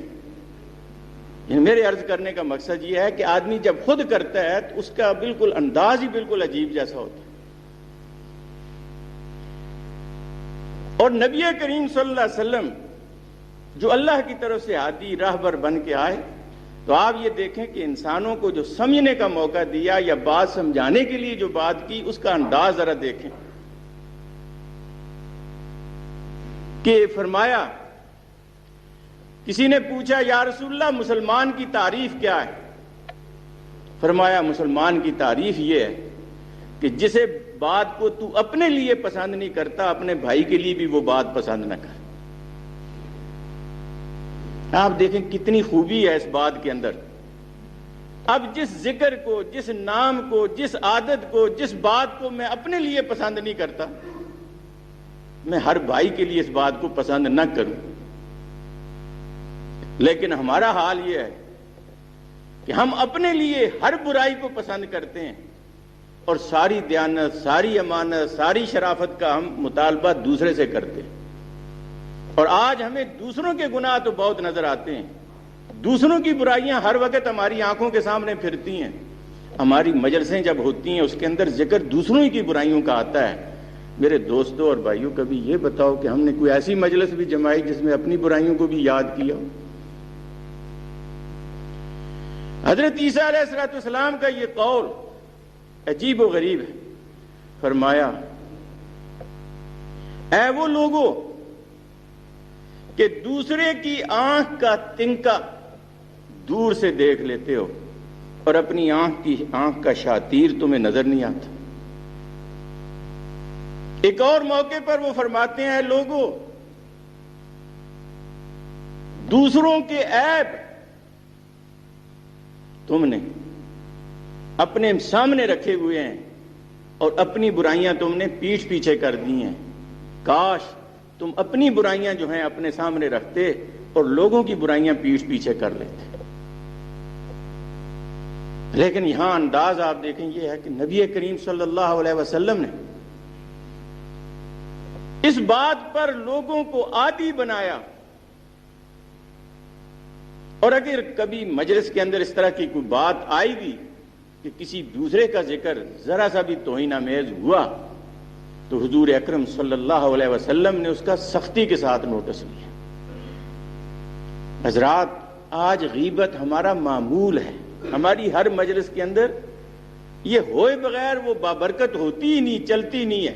یعنی میرے عرض کرنے کا مقصد یہ ہے کہ آدمی جب خود کرتا ہے تو اس کا بالکل انداز ہی بالکل عجیب جیسا ہوتا ہے. اور نبی کریم صلی اللہ علیہ وسلم جو اللہ کی طرف سے ہادی راہبر بن کے آئے, تو آپ یہ دیکھیں کہ انسانوں کو جو سمجھنے کا موقع دیا یا بات سمجھانے کے لیے جو بات کی, اس کا انداز ذرا دیکھیں. کہ فرمایا, کسی نے پوچھا یا رسول اللہ مسلمان کی تعریف کیا ہے؟ فرمایا مسلمان کی تعریف یہ ہے کہ جسے بات کو تو اپنے لیے پسند نہیں کرتا, اپنے بھائی کے لیے بھی وہ بات پسند نہ کر. آپ دیکھیں کتنی خوبی ہے اس بات کے اندر. اب جس ذکر کو, جس نام کو, جس عادت کو, جس بات کو میں اپنے لیے پسند نہیں کرتا, میں ہر بھائی کے لیے اس بات کو پسند نہ کروں. لیکن ہمارا حال یہ ہے کہ ہم اپنے لیے ہر برائی کو پسند کرتے ہیں اور ساری دیانت, ساری امانت, ساری شرافت کا ہم مطالبہ دوسرے سے کرتے ہیں. اور آج ہمیں دوسروں کے گناہ تو بہت نظر آتے ہیں, دوسروں کی برائیاں ہر وقت ہماری آنکھوں کے سامنے پھرتی ہیں. ہماری مجلسیں جب ہوتی ہیں اس کے اندر ذکر دوسروں کی برائیوں کا آتا ہے. میرے دوستوں اور بھائیوں کبھی یہ بتاؤ کہ ہم نے کوئی ایسی مجلس بھی جمائی جس میں اپنی برائیوں کو بھی یاد کیا ہو؟ حضرت عیسیٰ علیہ السلام کا یہ قول عجیب و غریب ہے. فرمایا اے وہ لوگوں کہ دوسرے کی آنکھ کا تنکا دور سے دیکھ لیتے ہو اور اپنی آنکھ کا شاتیر تمہیں نظر نہیں آتا. ایک اور موقع پر وہ فرماتے ہیں اے لوگوں دوسروں کے عیب تم نے اپنے سامنے رکھے ہوئے ہیں اور اپنی برائیاں تم نے پیٹھ پیچھے کر دی ہیں. کاش تم اپنی برائیاں جو ہیں اپنے سامنے رکھتے اور لوگوں کی برائیاں پیٹھ پیچھے کر لیتے. لیکن یہاں انداز آپ دیکھیں یہ ہے کہ نبی کریم صلی اللہ علیہ وسلم نے اس بات پر لوگوں کو عادی بنایا، اور اگر کبھی مجلس کے اندر اس طرح کی کوئی بات آئی بھی کہ کسی دوسرے کا ذکر ذرا سا بھی توہین آمیز ہوا تو حضور اکرم صلی اللہ علیہ وسلم نے اس کا سختی کے ساتھ نوٹس لیا۔ حضرات، آج غیبت ہمارا معمول ہے، ہماری ہر مجلس کے اندر یہ ہوئے بغیر وہ بابرکت ہوتی ہی نہیں، چلتی نہیں ہے۔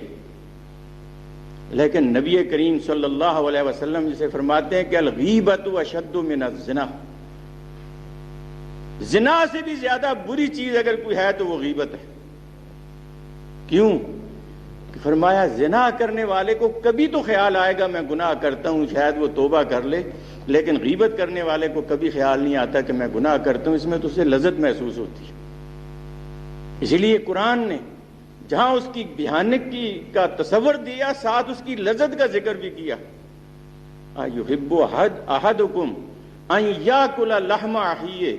لیکن نبی کریم صلی اللہ علیہ وسلم جسے فرماتے ہیں کہ الغیبت اشد من الزنا، زنا سے بھی زیادہ بری چیز اگر کوئی ہے تو وہ غیبت ہے۔ کیوں؟ کہ فرمایا زنا کرنے والے کو کبھی تو خیال آئے گا میں گناہ کرتا ہوں، شاید وہ توبہ کر لے، لیکن غیبت کرنے والے کو کبھی خیال نہیں آتا کہ میں گناہ کرتا ہوں، اس میں تو اسے لذت محسوس ہوتی ہے۔ اسی لیے قرآن نے جہاں اس کی بھیانکی کا تصور دیا، ساتھ اس کی لذت کا ذکر بھی کیا۔ اَيُحِبُّ أَحَدُكُمْ أَن يَأْكُلَ لَحْمَ أَخِيهِ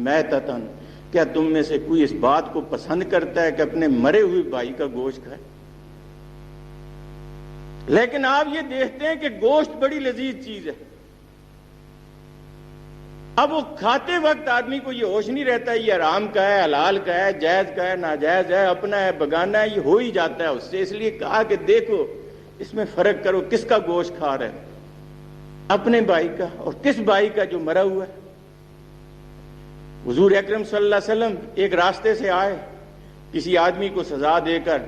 میتتن، کیا تم میں سے کوئی اس بات کو پسند کرتا ہے کہ اپنے مرے ہوئے بھائی کا گوشت کھائے؟ لیکن آپ یہ دیکھتے ہیں کہ گوشت بڑی لذیذ چیز ہے، اب وہ کھاتے وقت آدمی کو یہ ہوش نہیں رہتا یہ حرام کا ہے، حلال کا ہے، جائز کا ہے، ناجائز ہے، اپنا ہے، بگانا ہے، یہ ہو ہی جاتا ہے اس سے۔ اس لیے کہا کہ دیکھو اس میں فرق کرو، کس کا گوشت کھا رہے ہیں، اپنے بھائی کا اور کس بھائی کا جو مرا ہوا ہے۔ حضور اکرم صلی اللہ علیہ وسلم ایک راستے سے آئے، کسی آدمی کو سزا دے کر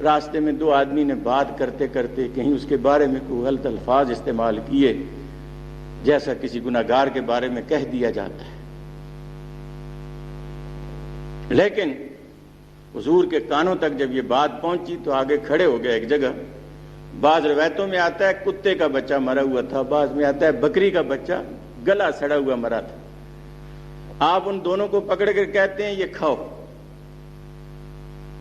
راستے میں دو آدمی نے بات کرتے کرتے کہیں اس کے بارے میں کوئی غلط الفاظ استعمال کیے، جیسا کسی گناہگار کے بارے میں کہہ دیا جاتا ہے۔ لیکن حضور کے کانوں تک جب یہ بات پہنچی تو آگے کھڑے ہو گئے ایک جگہ۔ بعض روایتوں میں آتا ہے کتے کا بچہ مرا ہوا تھا، بعض میں آتا ہے بکری کا بچہ گلا سڑا ہوا مرا تھا۔ آپ ان دونوں کو پکڑ کر کہتے ہیں یہ کھاؤ۔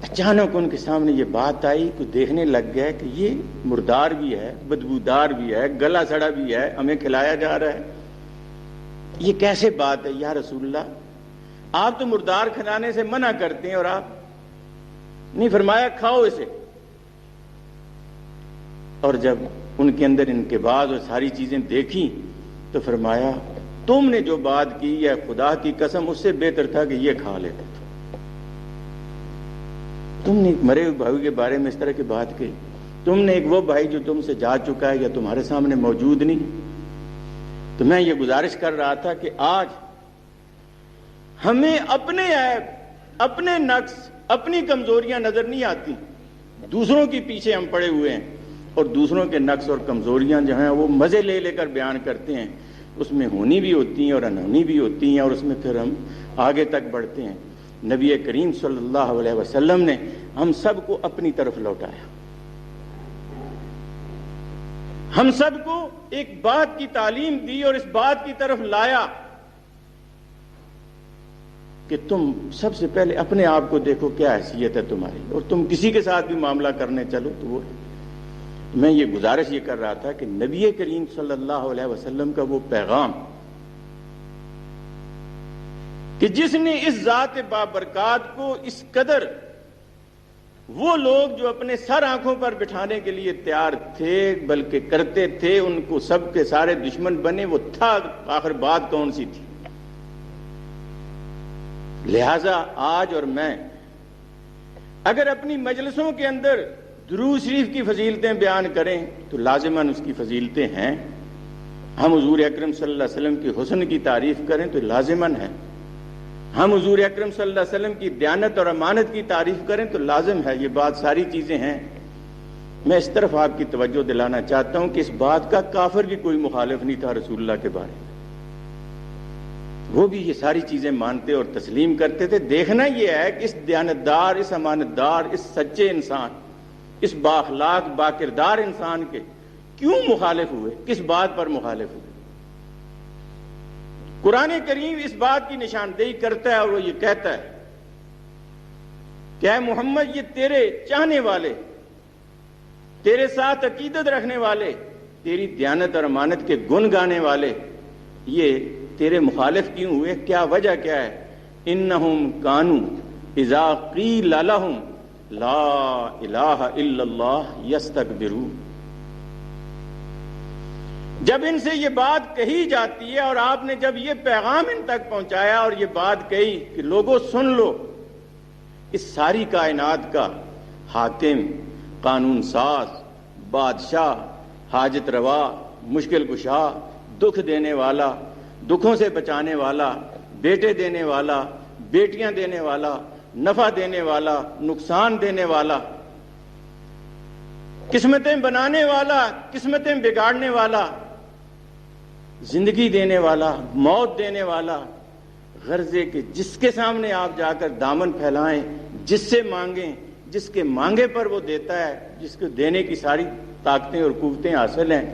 اچانک ان کے سامنے یہ بات آئی، کوئی دیکھنے لگ گیا کہ یہ مردار بھی ہے، بدبودار بھی ہے، گلا سڑا بھی ہے، ہمیں کھلایا جا رہا ہے، یہ کیسے بات ہے یا رسول اللہ؟ آپ تو مردار کھلانے سے منع کرتے ہیں اور آپ نہیں، فرمایا کھاؤ اسے۔ اور جب ان کے اندر انقباض اور ساری چیزیں دیکھی تو فرمایا تم نے جو بات کی یا خدا کی قسم اس سے بہتر تھا کہ یہ کھا لیتے تھے۔ تم نے ایک مرے ہوئے بھائی کے بارے میں اس طرح کی بات کی، تم نے ایک وہ بھائی جو تم سے جا چکا ہے یا تمہارے سامنے موجود نہیں۔ تو میں یہ گزارش کر رہا تھا کہ آج ہمیں اپنے عیب، اپنے نقص، اپنی کمزوریاں نظر نہیں آتی، دوسروں کے پیچھے ہم پڑے ہوئے ہیں اور دوسروں کے نقص اور کمزوریاں جو ہیں وہ مزے لے لے کر بیان کرتے ہیں، اس میں ہونی بھی ہوتی ہیں اور انہونی بھی ہوتی ہیں، اور اس میں پھر ہم آگے تک بڑھتے ہیں۔ نبی کریم صلی اللہ علیہ وسلم نے ہم سب کو اپنی طرف لوٹایا، ہم سب کو ایک بات کی تعلیم دی اور اس بات کی طرف لایا کہ تم سب سے پہلے اپنے آپ کو دیکھو کیا حیثیت ہے تمہاری، اور تم کسی کے ساتھ بھی معاملہ کرنے چلو تو وہ۔ میں یہ گزارش یہ کر رہا تھا کہ نبی کریم صلی اللہ علیہ وسلم کا وہ پیغام کہ جس نے اس ذات بابرکات کو اس قدر، وہ لوگ جو اپنے سر آنکھوں پر بٹھانے کے لیے تیار تھے بلکہ کرتے تھے، ان کو سب کے سارے دشمن بنے، وہ تھا آخر بات کون سی تھی؟ لہذا آج اور میں اگر اپنی مجلسوں کے اندر درود شریف کی فضیلتیں بیان کریں تو لازماً اس کی فضیلتیں ہیں، ہم حضور اکرم صلی اللہ علیہ وسلم کی حسن کی تعریف کریں تو لازماً ہے، ہم حضور اکرم صلی اللہ علیہ وسلم کی دیانت اور امانت کی تعریف کریں تو لازم ہے، یہ بات ساری چیزیں ہیں۔ میں اس طرف آپ کی توجہ دلانا چاہتا ہوں کہ اس بات کا کافر بھی کوئی مخالف نہیں تھا رسول اللہ کے بارے میں، وہ بھی یہ ساری چیزیں مانتے اور تسلیم کرتے تھے۔ دیکھنا یہ ہے کہ اس دیانتدار، اس امانت دار، اس سچے انسان، اس بااخلاق باکردار انسان کے کیوں مخالف ہوئے، کس بات پر مخالف ہوئے؟ قرآن کریم اس بات کی نشاندہی کرتا ہے اور وہ یہ کہتا ہے کہ اے محمد، یہ تیرے چاہنے والے، تیرے ساتھ عقیدت رکھنے والے، تیری دیانت اور امانت کے گن گانے والے، یہ تیرے مخالف کیوں ہوئے؟ کیا وجہ کیا ہے؟ انہم کانوا اذا قیل لہم لا الہ الا اللہ یستکبرون۔ جب ان سے یہ بات کہی جاتی ہے اور آپ نے جب یہ پیغام ان تک پہنچایا اور یہ بات کہی کہ لوگوں سن لو، اس ساری کائنات کا حاکم، قانون ساز، بادشاہ، حاجت روا، مشکل کشا، دکھ دینے والا، دکھوں سے بچانے والا، بیٹے دینے والا، بیٹیاں دینے والا، نفع دینے والا، نقصان دینے والا، قسمتیں بنانے والا، قسمتیں بگاڑنے والا، زندگی دینے والا، موت دینے والا، غرضے کہ جس کے سامنے آپ جا کر دامن پھیلائیں، جس سے مانگیں، جس کے مانگے پر وہ دیتا ہے، جس کو دینے کی ساری طاقتیں اور قوتیں حاصل ہیں۔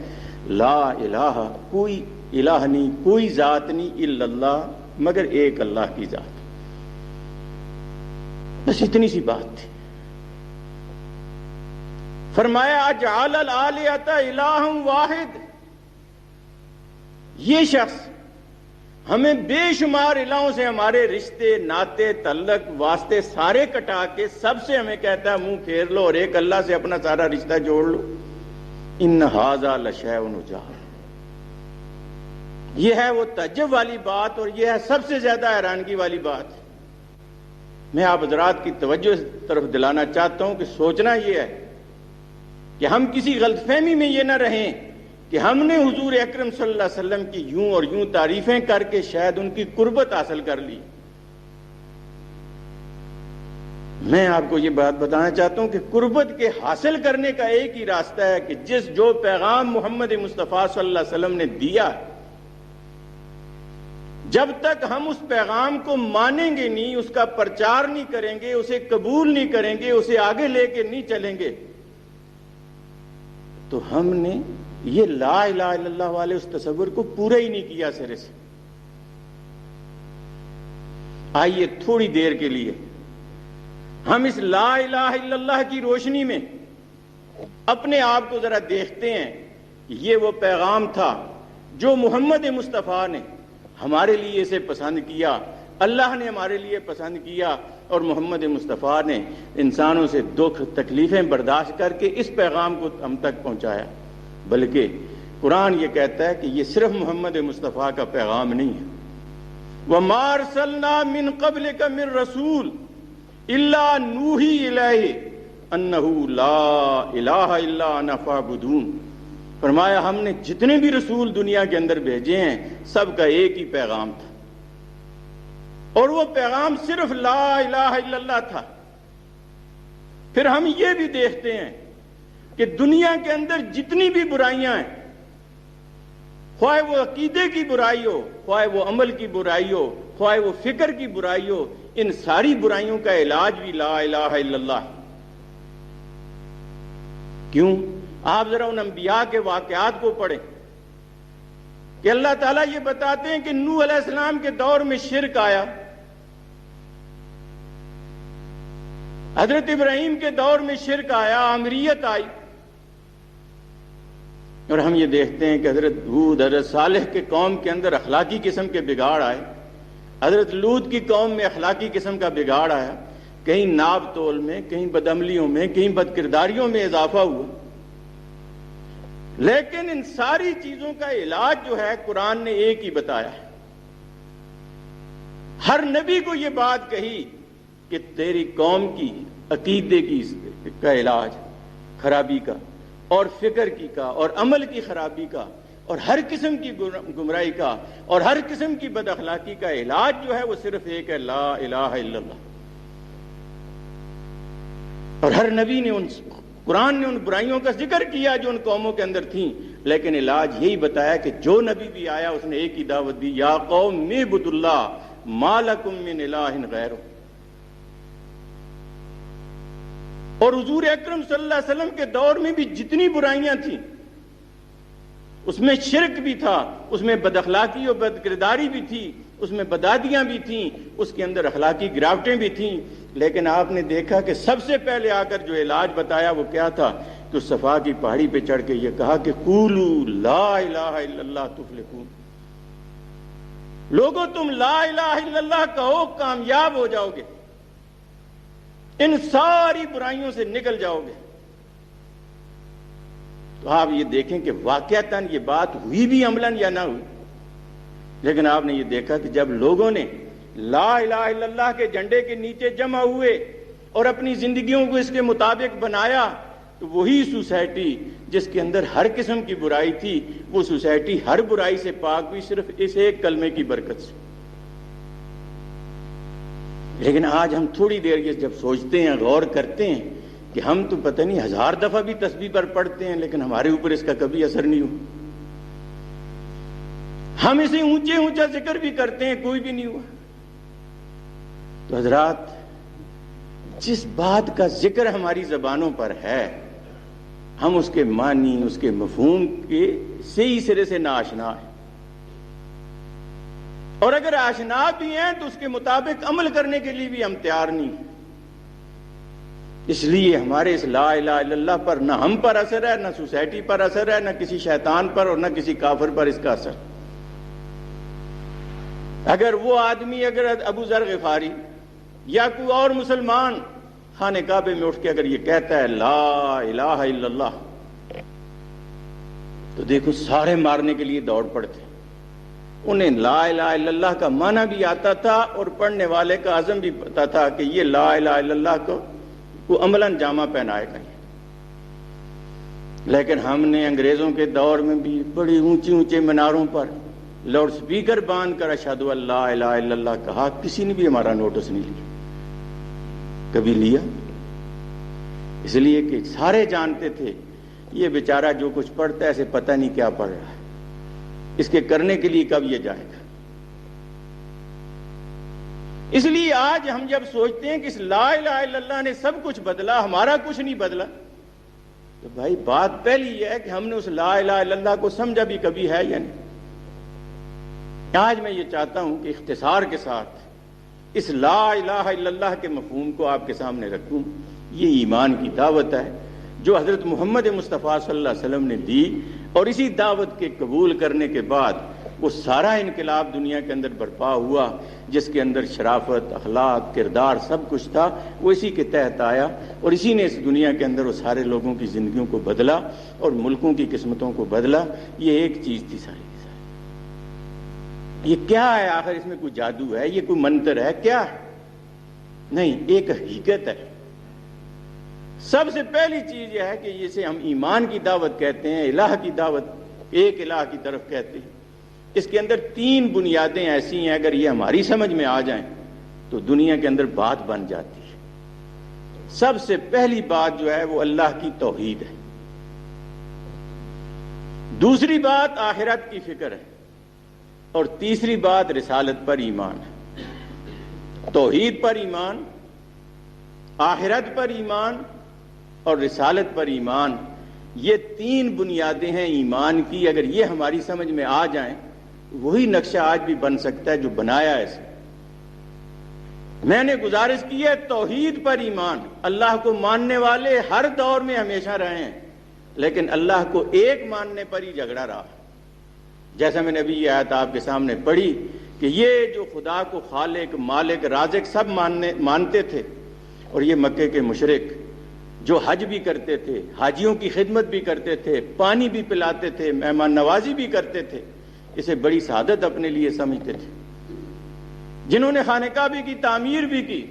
لا الہ، کوئی الہ نہیں، کوئی ذات نہیں، الا اللہ، مگر ایک اللہ کی ذات۔ بس اتنی سی بات تھی۔ فرمایا اجعل الآلہۃ الہا واحد، یہ شخص ہمیں بے شمار الہوں سے ہمارے رشتے، ناطے، تعلق، واسطے سارے کٹا کے سب سے ہمیں کہتا ہے منہ پھیر لو اور ایک اللہ سے اپنا سارا رشتہ جوڑ لو۔ ان ھذا لشیء عجاب، یہ ہے وہ تعجب والی بات اور یہ ہے سب سے زیادہ حیرانگی والی بات۔ میں آپ حضرات کی توجہ اس طرف دلانا چاہتا ہوں کہ سوچنا یہ ہے کہ ہم کسی غلط فہمی میں یہ نہ رہیں کہ ہم نے حضور اکرم صلی اللہ علیہ وسلم کی یوں اور یوں تعریفیں کر کے شاید ان کی قربت حاصل کر لی۔ میں آپ کو یہ بات بتانا چاہتا ہوں کہ قربت کے حاصل کرنے کا ایک ہی راستہ ہے کہ جو پیغام محمد مصطفیٰ صلی اللہ علیہ وسلم نے دیا، جب تک ہم اس پیغام کو مانیں گے نہیں، اس کا پرچار نہیں کریں گے، اسے قبول نہیں کریں گے، اسے آگے لے کے نہیں چلیں گے، تو ہم نے یہ لا الہ الا اللہ والے اس تصور کو پورا ہی نہیں کیا سرے سے۔ آئیے تھوڑی دیر کے لیے ہم اس لا الہ الا اللہ کی روشنی میں اپنے آپ کو ذرا دیکھتے ہیں کہ یہ وہ پیغام تھا جو محمد مصطفیٰ نے ہمارے لیے اسے پسند کیا، اللہ نے ہمارے لیے پسند کیا، اور محمد مصطفیٰ نے انسانوں سے دکھ تکلیفیں برداشت کر کے اس پیغام کو ہم تک پہنچایا۔ بلکہ قرآن یہ کہتا ہے کہ یہ صرف محمد مصطفیٰ کا پیغام نہیں ہے۔ وَمَا أَرْسَلْنَا مِن قَبْلِكَ مِن رَّسُولٍ إِلَّا نُوحِي إِلَيْهِ أَنَّهُ لَا إِلَٰهَ إِلَّا أَنَا فَاعْبُدُونِ۔ فرمایا ہم نے جتنے بھی رسول دنیا کے اندر بھیجے ہیں سب کا ایک ہی پیغام تھا، اور وہ پیغام صرف لا الہ الا اللہ تھا۔ پھر ہم یہ بھی دیکھتے ہیں کہ دنیا کے اندر جتنی بھی برائیاں ہیں، خواہ وہ عقیدے کی برائی ہو، خواہ وہ عمل کی برائی ہو، خواہ وہ فکر کی برائی ہو، ان ساری برائیوں کا علاج بھی لا الہ الا اللہ۔ کیوں؟ آپ ذرا ان انبیاء کے واقعات کو پڑھیں کہ اللہ تعالیٰ یہ بتاتے ہیں کہ نوح علیہ السلام کے دور میں شرک آیا، حضرت ابراہیم کے دور میں شرک آیا، آمریت آئی، اور ہم یہ دیکھتے ہیں کہ حضرت ہود، حضرت صالح کے قوم کے اندر اخلاقی قسم کے بگاڑ آئے، حضرت لوط کی قوم میں اخلاقی قسم کا بگاڑ آیا، کہیں ناب تول میں، کہیں بدعملیوں میں، کہیں بد کرداریوں میں اضافہ ہوا۔ لیکن ان ساری چیزوں کا علاج جو ہے قرآن نے ایک ہی بتایا ہے۔ ہر نبی کو یہ بات کہی کہ تیری قوم کی عقیدے کی کا علاج، خرابی کا اور فکر کی کا اور عمل کی خرابی کا اور ہر قسم کی گمراہی کا اور ہر قسم کی بد اخلاقی کا علاج جو ہے وہ صرف ایک ہے، لا الہ الا اللہ۔ اور ہر نبی نے قرآن نے ان برائیوں کا ذکر کیا جو ان قوموں کے اندر تھیں، لیکن علاج یہی بتایا کہ جو نبی بھی آیا اس نے ایک ہی دعوت دی، یا قوم اعبدوا اللہ ما لکم من الہ غیرہ۔ اور حضور اکرم صلی اللہ علیہ وسلم کے دور میں بھی جتنی برائیاں تھیں اس میں شرک بھی تھا، اس میں بد اخلاقی اور بد کرداری بھی تھی، اس میں بدعتیاں بھی تھیں، اس کے اندر اخلاقی گراوٹیں بھی تھیں، لیکن آپ نے دیکھا کہ سب سے پہلے آ کر جو علاج بتایا وہ کیا تھا کہ صفا کی پہاڑی پہ چڑھ کے یہ کہا کہ قولوا لا الہ الا اللہ تفلحون۔ لوگوں تم لا الہ الا اللہ کہو، کامیاب ہو جاؤ گے، ان ساری برائیوں سے نکل جاؤ گے۔ تو آپ یہ دیکھیں کہ واقعتاً یہ بات ہوئی بھی عملاً یا نہ ہوئی، لیکن آپ نے یہ دیکھا کہ جب لوگوں نے لا الہ الا اللہ کے جھنڈے کے نیچے جمع ہوئے اور اپنی زندگیوں کو اس کے مطابق بنایا، تو وہی سوسائٹی جس کے اندر ہر قسم کی برائی تھی، وہ سوسائٹی ہر برائی سے پاک ہوئی صرف اس ایک کلمے کی برکت سے۔ لیکن آج ہم تھوڑی دیر یہ جب سوچتے ہیں، غور کرتے ہیں کہ ہم تو پتہ نہیں 1000 دفعہ بھی تسبیح پر پڑھتے ہیں، لیکن ہمارے اوپر اس کا کبھی اثر نہیں ہوا۔ ہم اسے اونچا ذکر بھی کرتے ہیں، کوئی بھی نہیں ہوا۔ تو حضرات، جس بات کا ذکر ہماری زبانوں پر ہے، ہم اس کے معنی، اس کے مفہوم کے صحیح سرے سے ناآشنا ہیں، اور اگر آشنا بھی ہیں تو اس کے مطابق عمل کرنے کے لیے بھی ہم تیار نہیں ہیں۔ اس لیے ہمارے اس لا الہ الا اللہ پر نہ ہم پر اثر ہے، نہ سوسائٹی پر اثر ہے، نہ کسی شیطان پر اور نہ کسی کافر پر اس کا اثر۔ اگر وہ آدمی، اگر ابو ذر غفاری یا کوئی اور مسلمان خانہ کعبے میں اٹھ کے اگر یہ کہتا ہے لا الہ الا اللہ، تو دیکھو سارے مارنے کے لیے دوڑ پڑتے۔ انہیں لا الہ الا اللہ کا معنی بھی آتا تھا اور پڑھنے والے کا عزم بھی پتا تھا کہ یہ لا الہ الا اللہ کو عملاً جامہ پہنائے گا۔ لیکن ہم نے انگریزوں کے دور میں بھی بڑی اونچے مناروں پر لاؤڈ سپیکر باندھ کر اشہد ان لا الہ الا اللہ کہا، کسی نے بھی ہمارا نوٹس نہیں لیا، کبھی لیا؟ اس لیے کہ سارے جانتے تھے یہ بیچارہ جو کچھ پڑھتا ہے اسے پتہ نہیں کیا پڑھ رہا ہے، اس کے کرنے کے لیے کب یہ جائے گا۔ اس لیے آج ہم جب سوچتے ہیں کہ اس لا الہ الا اللہ نے سب کچھ بدلا، ہمارا کچھ نہیں بدلا، تو بھائی بات پہلی یہ ہے کہ ہم نے اس لا الہ الا اللہ کو سمجھا بھی کبھی ہے یا نہیں۔ آج میں یہ چاہتا ہوں کہ اختصار کے ساتھ اس لا الہ الا اللہ کے مفہوم کو آپ کے سامنے رکھوں۔ یہ ایمان کی دعوت ہے جو حضرت محمد مصطفیٰ صلی اللہ علیہ وسلم نے دی، اور اسی دعوت کے قبول کرنے کے بعد وہ سارا انقلاب دنیا کے اندر برپا ہوا جس کے اندر شرافت، اخلاق، کردار سب کچھ تھا، وہ اسی کے تحت آیا، اور اسی نے اس دنیا کے اندر وہ سارے لوگوں کی زندگیوں کو بدلا اور ملکوں کی قسمتوں کو بدلا۔ یہ ایک چیز تھی ساری کی ساری۔ یہ کیا ہے آخر؟ اس میں کوئی جادو ہے؟ یہ کوئی منتر ہے؟ کیا ہے؟ نہیں، ایک حقیقت ہے۔ سب سے پہلی چیز یہ ہے کہ جسے ہم ایمان کی دعوت کہتے ہیں، الہ کی دعوت، ایک الہ کی طرف کہتے ہیں، اس کے اندر 3 بنیادیں ایسی ہیں، اگر یہ ہماری سمجھ میں آ جائیں تو دنیا کے اندر بات بن جاتی ہے۔ سب سے پہلی بات جو ہے وہ اللہ کی توحید ہے، دوسری بات آخرت کی فکر ہے، اور تیسری بات رسالت پر ایمان ہے۔ توحید پر ایمان، آخرت پر ایمان اور رسالت پر ایمان، یہ 3 بنیادیں ہیں ایمان کی۔ اگر یہ ہماری سمجھ میں آ جائیں، وہی نقشہ آج بھی بن سکتا ہے جو بنایا ہے۔ میں نے گزارش کی ہے توحید پر ایمان۔ اللہ کو ماننے والے ہر دور میں ہمیشہ رہے ہیں، لیکن اللہ کو ایک ماننے پر ہی جھگڑا رہا۔ جیسا میں نے ابھی یہ آیت آپ کے سامنے پڑھی کہ یہ جو خدا کو خالق، مالک، رازق سب مانتے تھے، اور یہ مکے کے مشرک جو حج بھی کرتے تھے، حاجیوں کی خدمت بھی کرتے تھے، پانی بھی پلاتے تھے، مہمان نوازی بھی کرتے تھے، اسے بڑی سعادت اپنے لیے سمجھتے تھے، جنہوں نے خانہ کعبے کی تعمیر بھی کی،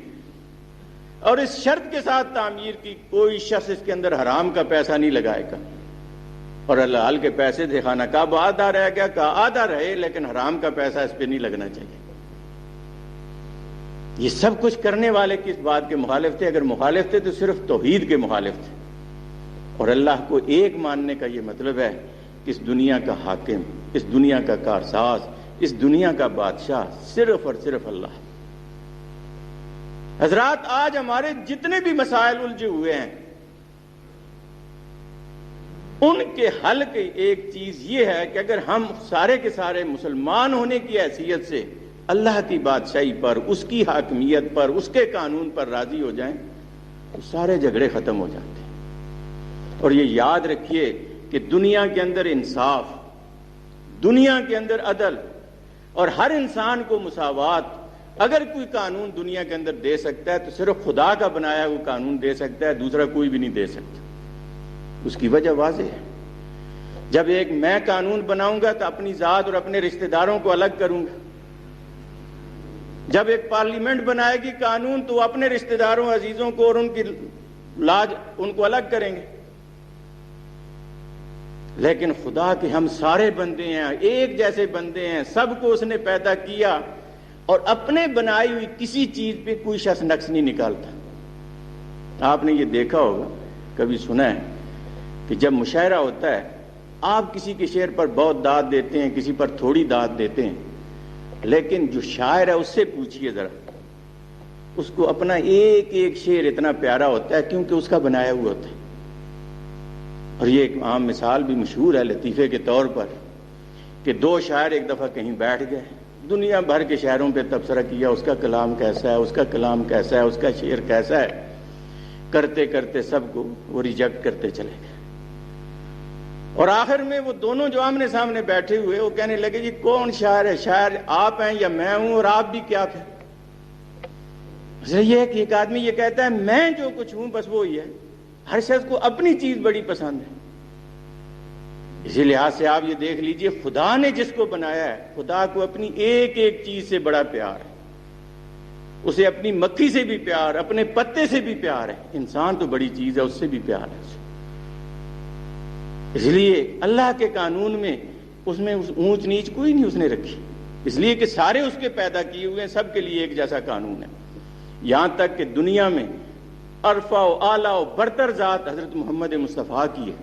اور اس شرط کے ساتھ تعمیر کی کوئی شخص اس کے اندر حرام کا پیسہ نہیں لگائے گا، اور حلال کے پیسے تھے، خانہ کعبہ آدھا رہ گیا، کہا آدھا رہے لیکن حرام کا پیسہ اس پہ نہیں لگنا چاہیے۔ یہ سب کچھ کرنے والے کس بات کے مخالف تھے؟ اگر مخالف تھے تو صرف توحید کے مخالف تھے، اور اللہ کو ایک ماننے کا یہ مطلب ہے کہ اس دنیا کا حاکم، اس دنیا کا کارساز، اس دنیا کا بادشاہ صرف اور صرف اللہ۔ حضرات، آج ہمارے جتنے بھی مسائل الجھے ہوئے ہیں، ان کے حل کی ایک چیز یہ ہے کہ اگر ہم سارے کے سارے مسلمان ہونے کی حیثیت سے اللہ کی بادشاہی پر، اس کی حاکمیت پر، اس کے قانون پر راضی ہو جائیں تو سارے جھگڑے ختم ہو جاتے ہیں۔ اور یہ یاد رکھیے کہ دنیا کے اندر انصاف، دنیا کے اندر عدل، اور ہر انسان کو مساوات اگر کوئی قانون دنیا کے اندر دے سکتا ہے تو صرف خدا کا بنایا وہ قانون دے سکتا ہے، دوسرا کوئی بھی نہیں دے سکتا۔ اس کی وجہ واضح ہے، جب ایک میں قانون بناؤں گا تو اپنی ذات اور اپنے رشتہ داروں کو الگ کروں گا، جب ایک پارلیمنٹ بنائے گی قانون تو وہ اپنے رشتہ داروں عزیزوں کو اور ان کی لاج ان کو الگ کریں گے۔ لیکن خدا کے ہم سارے بندے ہیں، ایک جیسے بندے ہیں، سب کو اس نے پیدا کیا اور اپنے بنائی ہوئی کسی چیز پہ کوئی شخص نقص نہیں نکالتا۔ آپ نے یہ دیکھا ہوگا، کبھی سنا ہے کہ جب مشاعرہ ہوتا ہے آپ کسی کے شعر پر بہت داد دیتے ہیں، کسی پر تھوڑی داد دیتے ہیں، لیکن جو شاعر ہے اس سے پوچھئے ذرا، اس کو اپنا ایک ایک شعر اتنا پیارا ہوتا ہے کیونکہ اس کا بنایا ہوا ہوتا ہے۔ اور یہ ایک عام مثال بھی مشہور ہے لطیفے کے طور پر کہ دو شاعر ایک دفعہ کہیں بیٹھ گئے، دنیا بھر کے شاعروں پہ تبصرہ کیا، اس کا کلام کیسا ہے، اس کا کلام کیسا ہے، اس کا شعر کیسا ہے، کرتے کرتے سب کو وہ ریجیکٹ کرتے چلے گئے۔ اور آخر میں وہ دونوں جو آمنے سامنے بیٹھے ہوئے وہ کہنے لگے جی کون شاعر ہے، شاعر آپ ہیں یا میں ہوں، اور آپ بھی کیا تھے؟ یہ ہے کہ ایک آدمی یہ کہتا ہے میں جو کچھ ہوں بس وہی ہے۔ ہر شخص کو اپنی چیز بڑی پسند ہے۔ اسی لحاظ سے آپ یہ دیکھ لیجئے خدا نے جس کو بنایا ہے، خدا کو اپنی ایک ایک چیز سے بڑا پیار ہے، اسے اپنی مکھی سے بھی پیار، اپنے پتے سے بھی پیار ہے۔ انسان تو بڑی چیز ہے، اس سے بھی پیار ہے۔ اس لیے اللہ کے قانون میں اس میں اونچ نیچ کوئی نہیں اس نے رکھی، اس لیے کہ سارے اس کے پیدا کیے ہوئے ہیں، سب کے لیے ایک جیسا قانون ہے۔ یہاں تک کہ دنیا میں عرفہ و اعلیٰ و برتر ذات حضرت محمد مصطفیٰ کی ہے،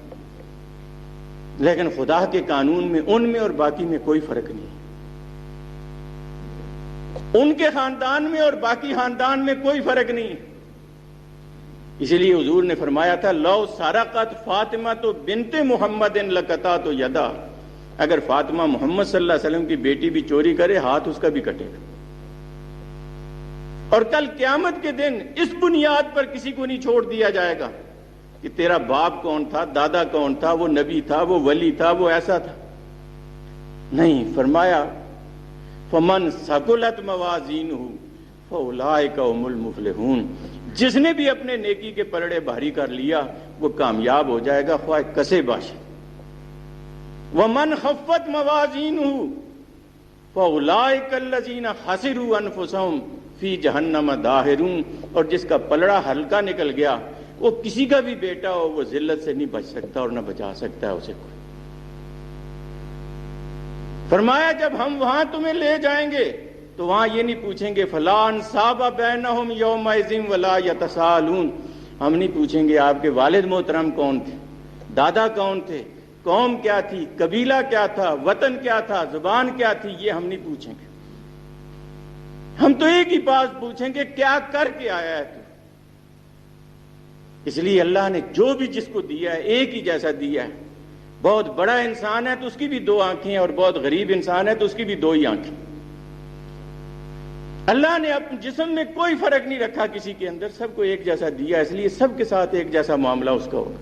لیکن خدا کے قانون میں ان میں اور باقی میں کوئی فرق نہیں ہے، ان کے خاندان میں اور باقی خاندان میں کوئی فرق نہیں ہے۔ اسی لیے حضور نے فرمایا تھا لو سرقت فاطمہ تو بنت محمد لقطعت یدا، اگر فاطمہ محمد صلی اللہ علیہ وسلم کی بیٹی بھی چوری کرے ہاتھ اس کا بھی کٹے گا۔ اور کل قیامت کے دن اس بنیاد پر کسی کو نہیں چھوڑ دیا جائے گا کہ تیرا باپ کون تھا، دادا کون تھا، وہ نبی تھا، وہ ولی تھا، وہ ایسا تھا، نہیں۔ فرمایا فمن ثقلت موازینہ فاولئک هم المفلحون، جس نے بھی اپنے نیکی کے پلڑے بھاری کر لیا وہ کامیاب ہو جائے گا، خواہ کسے باشے۔ ومن خفت موازینہ فاولئک الذین خسروا انفسهم فی جہنم داہرون، اور جس کا پلڑا ہلکا نکل گیا وہ کسی کا بھی بیٹا ہو وہ ذلت سے نہیں بچ سکتا اور نہ بچا سکتا ہے اسے کوئی۔ فرمایا جب ہم وہاں تمہیں لے جائیں گے تو وہاں یہ نہیں پوچھیں گے فلان صاب بینہم یومئذ ولا یتساءلون، ہم نہیں پوچھیں گے آپ کے والد محترم کون تھے، دادا کون تھے، قوم کیا تھی، قبیلہ کیا تھا، وطن کیا تھا، زبان کیا تھی، یہ ہم نہیں پوچھیں گے۔ ہم تو ایک ہی بات پوچھیں گے کیا کر کے آیا ہے تو۔ اس لیے اللہ نے جو بھی جس کو دیا ہے ایک ہی جیسا دیا ہے۔ بہت بڑا انسان ہے تو اس کی بھی دو آنکھیں ہیں، اور بہت غریب انسان ہے تو اس کی بھی دو ہی آنکھیں۔ اللہ نے اپنے جسم میں کوئی فرق نہیں رکھا کسی کے اندر، سب کو ایک جیسا دیا، اس لیے سب کے ساتھ ایک جیسا معاملہ اس کا ہوگا۔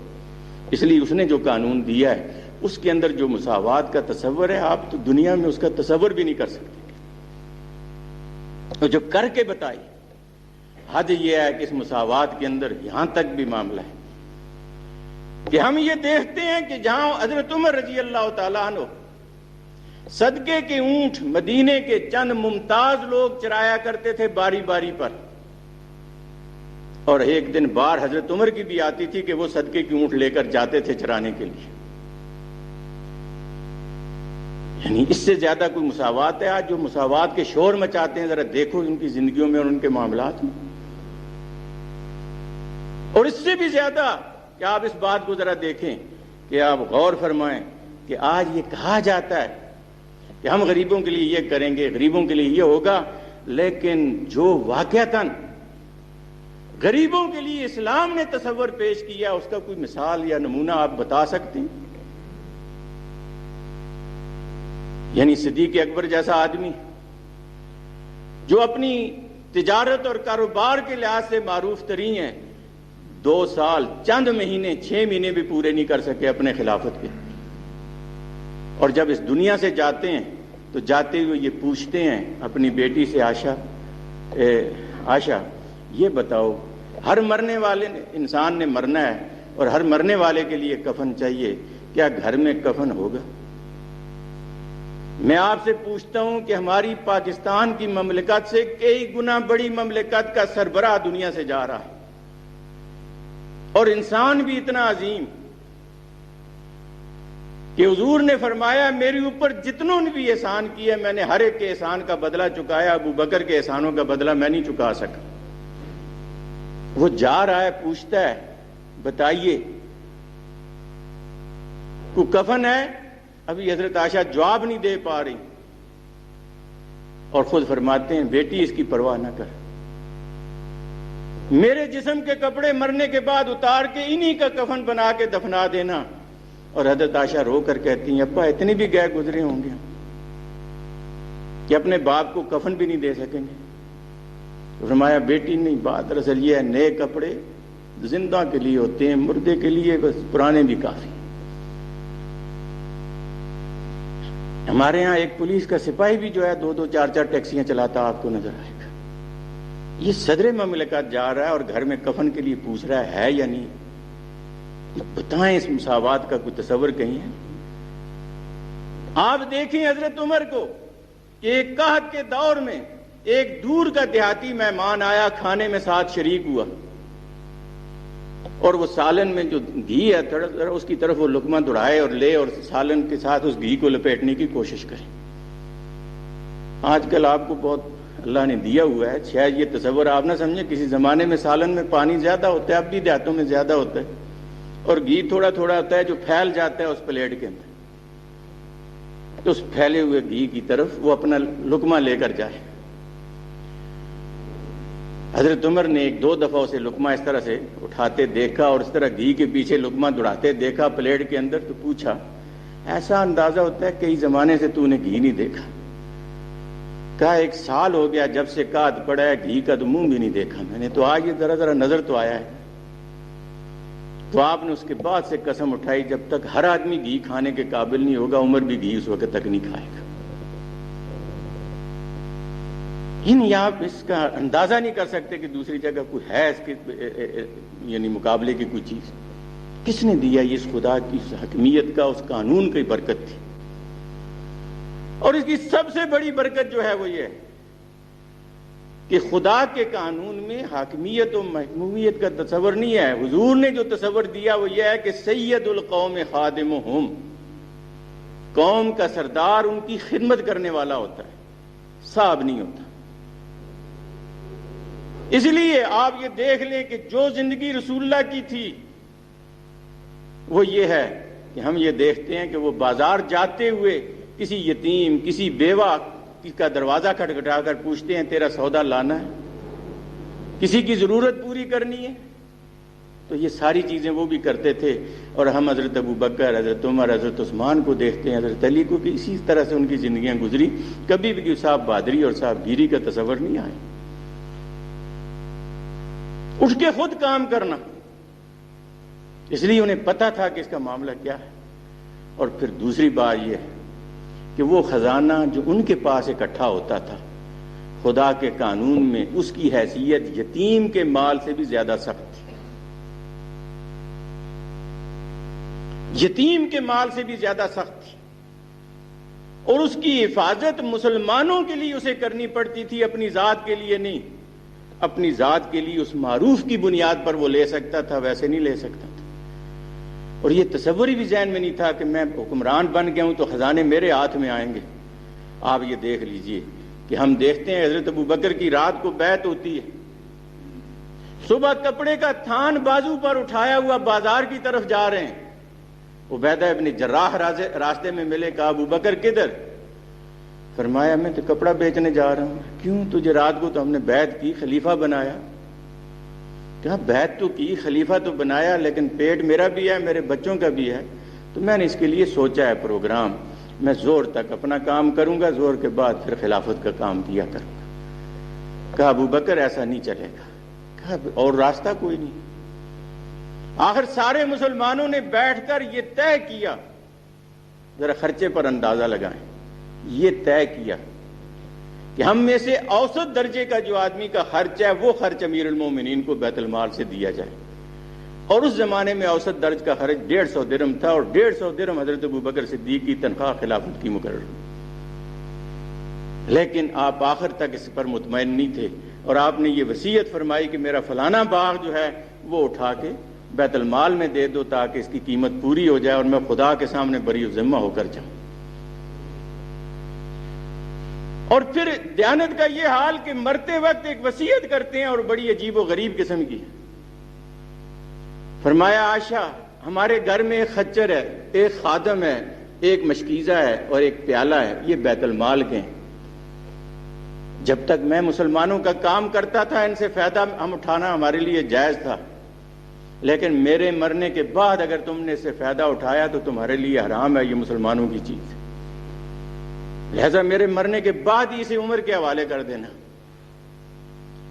اس لیے اس نے جو قانون دیا ہے اس کے اندر جو مساوات کا تصور ہے آپ تو دنیا میں اس کا تصور بھی نہیں کر سکتے، تو جو کر کے بتائی۔ حد یہ ہے کہ اس مساوات کے اندر یہاں تک بھی معاملہ ہے کہ ہم یہ دیکھتے ہیں کہ جہاں حضرت عمر رضی اللہ تعالیٰ عنہ صدقے کے اونٹ مدینے کے چند ممتاز لوگ چرایا کرتے تھے باری باری پر، اور ایک دن بار حضرت عمر کی بھی آتی تھی کہ وہ صدقے کے اونٹ لے کر جاتے تھے چرانے کے لیے۔ یعنی اس سے زیادہ کوئی مساوات ہے آج جو مساوات کے شور مچاتے ہیں؟ ذرا دیکھو ان کی زندگیوں میں اور ان کے معاملات میں۔ اور اس سے بھی زیادہ کہ آپ اس بات کو ذرا دیکھیں کہ آپ غور فرمائیں کہ آج یہ کہا جاتا ہے کہ ہم غریبوں کے لیے یہ کریں گے، غریبوں کے لیے یہ ہوگا، لیکن جو واقعتاً غریبوں کے لیے اسلام نے تصور پیش کیا اس کا کوئی مثال یا نمونہ آپ بتا سکتے ہیں؟ یعنی صدیق اکبر جیسا آدمی جو اپنی تجارت اور کاروبار کے لحاظ سے معروف ترین ہیں، 2 سال چند مہینے 6 مہینے بھی پورے نہیں کر سکے اپنے خلافت کے، اور جب اس دنیا سے جاتے ہیں تو جاتے ہوئے یہ پوچھتے ہیں اپنی بیٹی سے، آشا یہ بتاؤ، ہر مرنے والے انسان نے مرنا ہے اور ہر مرنے والے کے لیے کفن چاہیے، کیا گھر میں کفن ہوگا؟ میں آپ سے پوچھتا ہوں کہ ہماری پاکستان کی مملکت سے کئی گنا بڑی مملکت کا سربراہ دنیا سے جا رہا ہے، اور انسان بھی اتنا عظیم کہ حضور نے فرمایا میرے اوپر جتنوں نے بھی احسان کیا میں نے ہر ایک کے احسان کا بدلہ چکایا، ابو بکر کے احسانوں کا بدلہ میں نہیں چکا سکا۔ وہ جا رہا ہے، پوچھتا ہے بتائیے کوئی کفن ہے؟ ابھی حضرت عائشہ جواب نہیں دے پا رہی، اور خود فرماتے ہیں بیٹی اس کی پرواہ نہ کر، میرے جسم کے کپڑے مرنے کے بعد اتار کے انہی کا کفن بنا کے دفنا دینا۔ اور حضرت عائشہ رو کر کہتی ہیں ابا اتنے بھی گئے گزرے ہوں گے کہ اپنے باپ کو کفن بھی نہیں دے سکیں گے؟ فرمایا بیٹی نہیں، بات دراصل یہ ہے نئے کپڑے زندہ کے لیے ہوتے ہیں، مردے کے لیے بس پرانے بھی کافی۔ ہمارے ہاں ایک پولیس کا سپاہی بھی جو ہے 2-2 4-4 ٹیکسیاں چلاتا آپ کو نظر آئے گا۔ یہ صدر مملکت جا رہا ہے اور گھر میں کفن کے لیے پوچھ رہا ہے یا نہیں؟ بتائیں اس مساوات کا کوئی تصور کہیں ہے؟ آپ دیکھیں حضرت عمر کو کہ ایک قحط کے دور میں ایک دور کا دیہاتی مہمان آیا، کھانے میں ساتھ شریک ہوا، اور وہ سالن میں جو گھی ہے تھوڑا اس کی طرف وہ لقمہ دوڑائے اور لے اور سالن کے ساتھ اس گھی کو لپیٹنے کی کوشش کرے۔ آج کل آپ کو بہت اللہ نے دیا ہوا ہے، شاید یہ تصور آپ نہ سمجھیں، کسی زمانے میں سالن میں پانی زیادہ ہوتا ہے، اب بھی دیہاتوں میں زیادہ ہوتا ہے، اور گھی تھوڑا تھوڑا ہوتا ہے جو پھیل جاتا ہے اس پلیٹ کے اندر، تو اس پھیلے ہوئے گھی کی طرف وہ اپنا لقمہ لے کر جائے۔ حضرت عمر نے 1-2 دفعہ اسے لقمہ اس طرح سے اٹھاتے دیکھا اور اس طرح گھی کے پیچھے لقمہ دوڑاتے دیکھا پلیٹ کے اندر، تو پوچھا ایسا اندازہ ہوتا ہے کئی زمانے سے تو نے گھی نہیں دیکھا؟ کہا 1 سال ہو گیا جب سے قحط پڑا ہے، گھی کا تو منہ بھی نہیں دیکھا میں نے، تو آج یہ ذرا نظر تو آیا ہے۔ تو آپ نے اس کے بعد سے قسم اٹھائی جب تک ہر آدمی گھی کھانے کے قابل نہیں ہوگا عمر بھی گھی اس وقت تک نہیں کھائے گا۔ آپ اس کا اندازہ نہیں کر سکتے کہ دوسری جگہ کوئی ہے اس کے یعنی مقابلے کی کوئی چیز۔ کس نے دیا یہ؟ اس خدا کی حکمیت کا، اس قانون کی برکت تھی، اور اس کی سب سے بڑی برکت جو ہے وہ یہ ہے کہ خدا کے قانون میں حاکمیت و محکومیت کا تصور نہیں ہے۔ حضور نے جو تصور دیا وہ یہ ہے کہ سید القوم خادمہم، قوم کا سردار ان کی خدمت کرنے والا ہوتا ہے، صاحب نہیں ہوتا۔ اس لیے آپ یہ دیکھ لیں کہ جو زندگی رسول اللہ کی تھی وہ یہ ہے کہ ہم یہ دیکھتے ہیں کہ وہ بازار جاتے ہوئے کسی یتیم، کسی بیوہ کا دروازہ کھٹکھٹا کر پوچھتے ہیں تیرا سودا لانا ہے، کسی کی ضرورت پوری کرنی ہے، تو یہ ساری چیزیں وہ بھی کرتے تھے۔ اور ہم حضرت ابو بکر، حضرت عمر، حضرت عثمان کو دیکھتے ہیں، حضرت علی کو، کہ اسی طرح سے ان کی زندگیاں گزری، کبھی بھی صاحب بہادری اور صاحب گیری کا تصور نہیں آیا۔ اٹھ کے خود کام کرنا، اس لیے انہیں پتا تھا کہ اس کا معاملہ کیا ہے۔ اور پھر دوسری بات یہ ہے کہ وہ خزانہ جو ان کے پاس اکٹھا ہوتا تھا خدا کے قانون میں، اس کی حیثیت یتیم کے مال سے بھی زیادہ سخت تھی، یتیم کے مال سے بھی زیادہ سخت تھی، اور اس کی حفاظت مسلمانوں کے لیے اسے کرنی پڑتی تھی، اپنی ذات کے لیے نہیں۔ اپنی ذات کے لیے اس معروف کی بنیاد پر وہ لے سکتا تھا، ویسے نہیں لے سکتا تھا۔ اور یہ تصور بھی ذہن میں نہیں تھا کہ میں حکمران بن گیا ہوں تو خزانے میرے ہاتھ میں آئیں گے۔ آپ یہ دیکھ لیجئے کہ ہم دیکھتے ہیں حضرت ابو بکر کی رات کو بیعت ہوتی ہے، صبح کپڑے کا تھان بازو پر اٹھایا ہوا بازار کی طرف جا رہے ہیں، عبیدہ ابن جراح راستے میں ملے، کہا ابو بکر کدھر؟ فرمایا میں تو کپڑا بیچنے جا رہا ہوں۔ کیوں؟ تجھے رات کو تو ہم نے بیعت کی، خلیفہ بنایا۔ کہا بیعت تو کی، خلیفہ تو بنایا، لیکن پیٹ میرا بھی ہے، میرے بچوں کا بھی ہے، تو میں نے اس کے لیے سوچا ہے پروگرام، میں زور تک اپنا کام کروں گا، زور کے بعد پھر خلافت کا کام کیا کروں گا۔ کہا ابو بکر ایسا نہیں چلے گا۔ کہا اور راستہ کوئی نہیں۔ آخر سارے مسلمانوں نے بیٹھ کر یہ طے کیا، ذرا خرچے پر اندازہ لگائیں، یہ طے کیا کہ ہم میں سے اوسط درجے کا جو آدمی کا خرچ ہے وہ خرچ امیر المومنین کو بیت المال سے دیا جائے. اور اس زمانے میں اوسط درج کا خرچ 150 درہم تھا، اور 150 درہم حضرت ابوبکر صدیق کی تنخواہ خلافت کی مقرر ہوئی. لیکن آپ آخر تک اس پر مطمئن نہیں تھے، اور آپ نے یہ وصیت فرمائی کہ میرا فلانا باغ جو ہے وہ اٹھا کے بیت المال میں دے دو تاکہ اس کی قیمت پوری ہو جائے اور میں خدا کے سامنے بری و ذمہ ہو کر جاؤں. اور پھر دیانت کا یہ حال کہ مرتے وقت ایک وصیت کرتے ہیں اور بڑی عجیب و غریب قسم کی. فرمایا عائشہ ہمارے گھر میں ایک خچر ہے، ایک خادم ہے، ایک مشکیزہ ہے اور ایک پیالہ ہے، یہ بیت المال کے ہیں. جب تک میں مسلمانوں کا کام کرتا تھا ان سے فائدہ ہم اٹھانا ہمارے لیے جائز تھا، لیکن میرے مرنے کے بعد اگر تم نے اس سے فائدہ اٹھایا تو تمہارے لیے حرام ہے، یہ مسلمانوں کی چیز ہے. لہذا میرے مرنے کے بعد ہی اسے عمر کے حوالے کر دینا.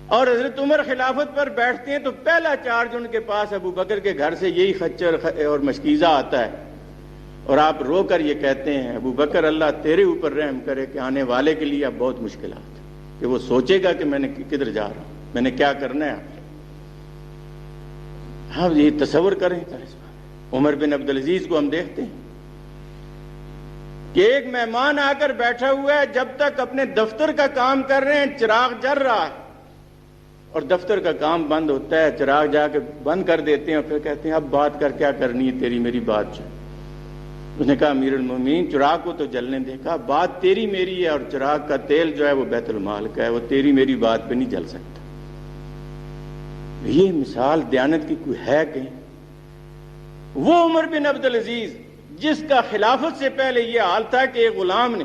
اور حضرت عمر خلافت پر بیٹھتے ہیں تو پہلا چارج ان کے پاس ابو بکر کے گھر سے یہی خچر اور مشکیزہ آتا ہے، اور آپ رو کر یہ کہتے ہیں ابو بکر اللہ تیرے اوپر رحم کرے کہ آنے والے کے لیے اب بہت مشکلات ہیں، کہ وہ سوچے گا کہ میں نے کدھر جا رہا ہوں، میں نے کیا کرنا ہے. آپ یہ تصور کریں. عمر بن عبدالعزیز کو ہم دیکھتے ہیں کہ ایک مہمان آ کر بیٹھا ہوا ہے، جب تک اپنے دفتر کا کام کر رہے ہیں چراغ جل رہا ہے، اور دفتر کا کام بند ہوتا ہے، چراغ جا کے بند کر دیتے ہیں اور پھر کہتے ہیں اب بات کر کیا کرنی ہے تیری میری بات جو. اس نے کہا امیر المومنین چراغ کو تو جلنے دے. کہا بات تیری میری ہے اور چراغ کا تیل جو ہے وہ بیت المال کا ہے، وہ تیری میری بات پہ نہیں جل سکتا. یہ مثال دیانت کی کوئی ہے کہیں؟ وہ عمر بن عبدالعزیز جس کا خلافت سے پہلے یہ حال تھا کہ ایک غلام نے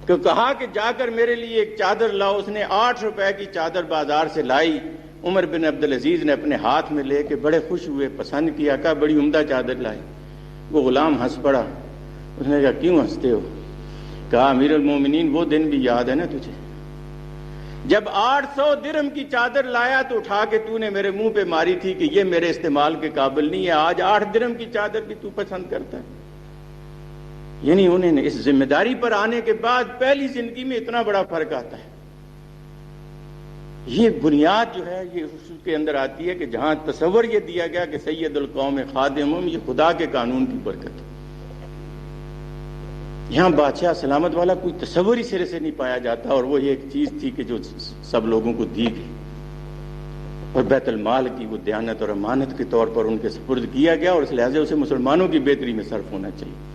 کہا کہ جا کر میرے لیے ایک چادر لاؤ، اس نے 8 روپے کی چادر بازار سے لائی. عمر بن عبدالعزیز نے اپنے ہاتھ میں لے کے بڑے خوش ہوئے، پسند کیا، کہا بڑی عمدہ چادر لائی. وہ غلام ہنس پڑا. اس نے کہا کیوں ہنستے ہو؟ کہا امیر المومنین وہ دن بھی یاد ہے نا تجھے جب 800 درہم کی چادر لایا تو اٹھا کے تو نے میرے منہ پہ ماری تھی کہ یہ میرے استعمال کے قابل نہیں ہے، آج 8 درہم کی چادر بھی تو پسند کرتا ہے. یعنی انہیں اس ذمہ داری پر آنے کے بعد پہلی زندگی میں اتنا بڑا فرق آتا ہے. یہ بنیاد جو ہے یہ اس کے اندر آتی ہے کہ جہاں تصور یہ دیا گیا کہ سید القوم خادمہم، یہ خدا کے قانون کی برکت ہے. یہاں بادشاہ سلامت والا کوئی تصور ہی سرے سے نہیں پایا جاتا، اور وہ یہ ایک چیز تھی کہ جو سب لوگوں کو دی گئی، اور بیت المال کی وہ دیانت اور امانت کے طور پر ان کے سپرد کیا گیا، اور اس لحاظ سے مسلمانوں کی بہتری میں صرف ہونا چاہیے.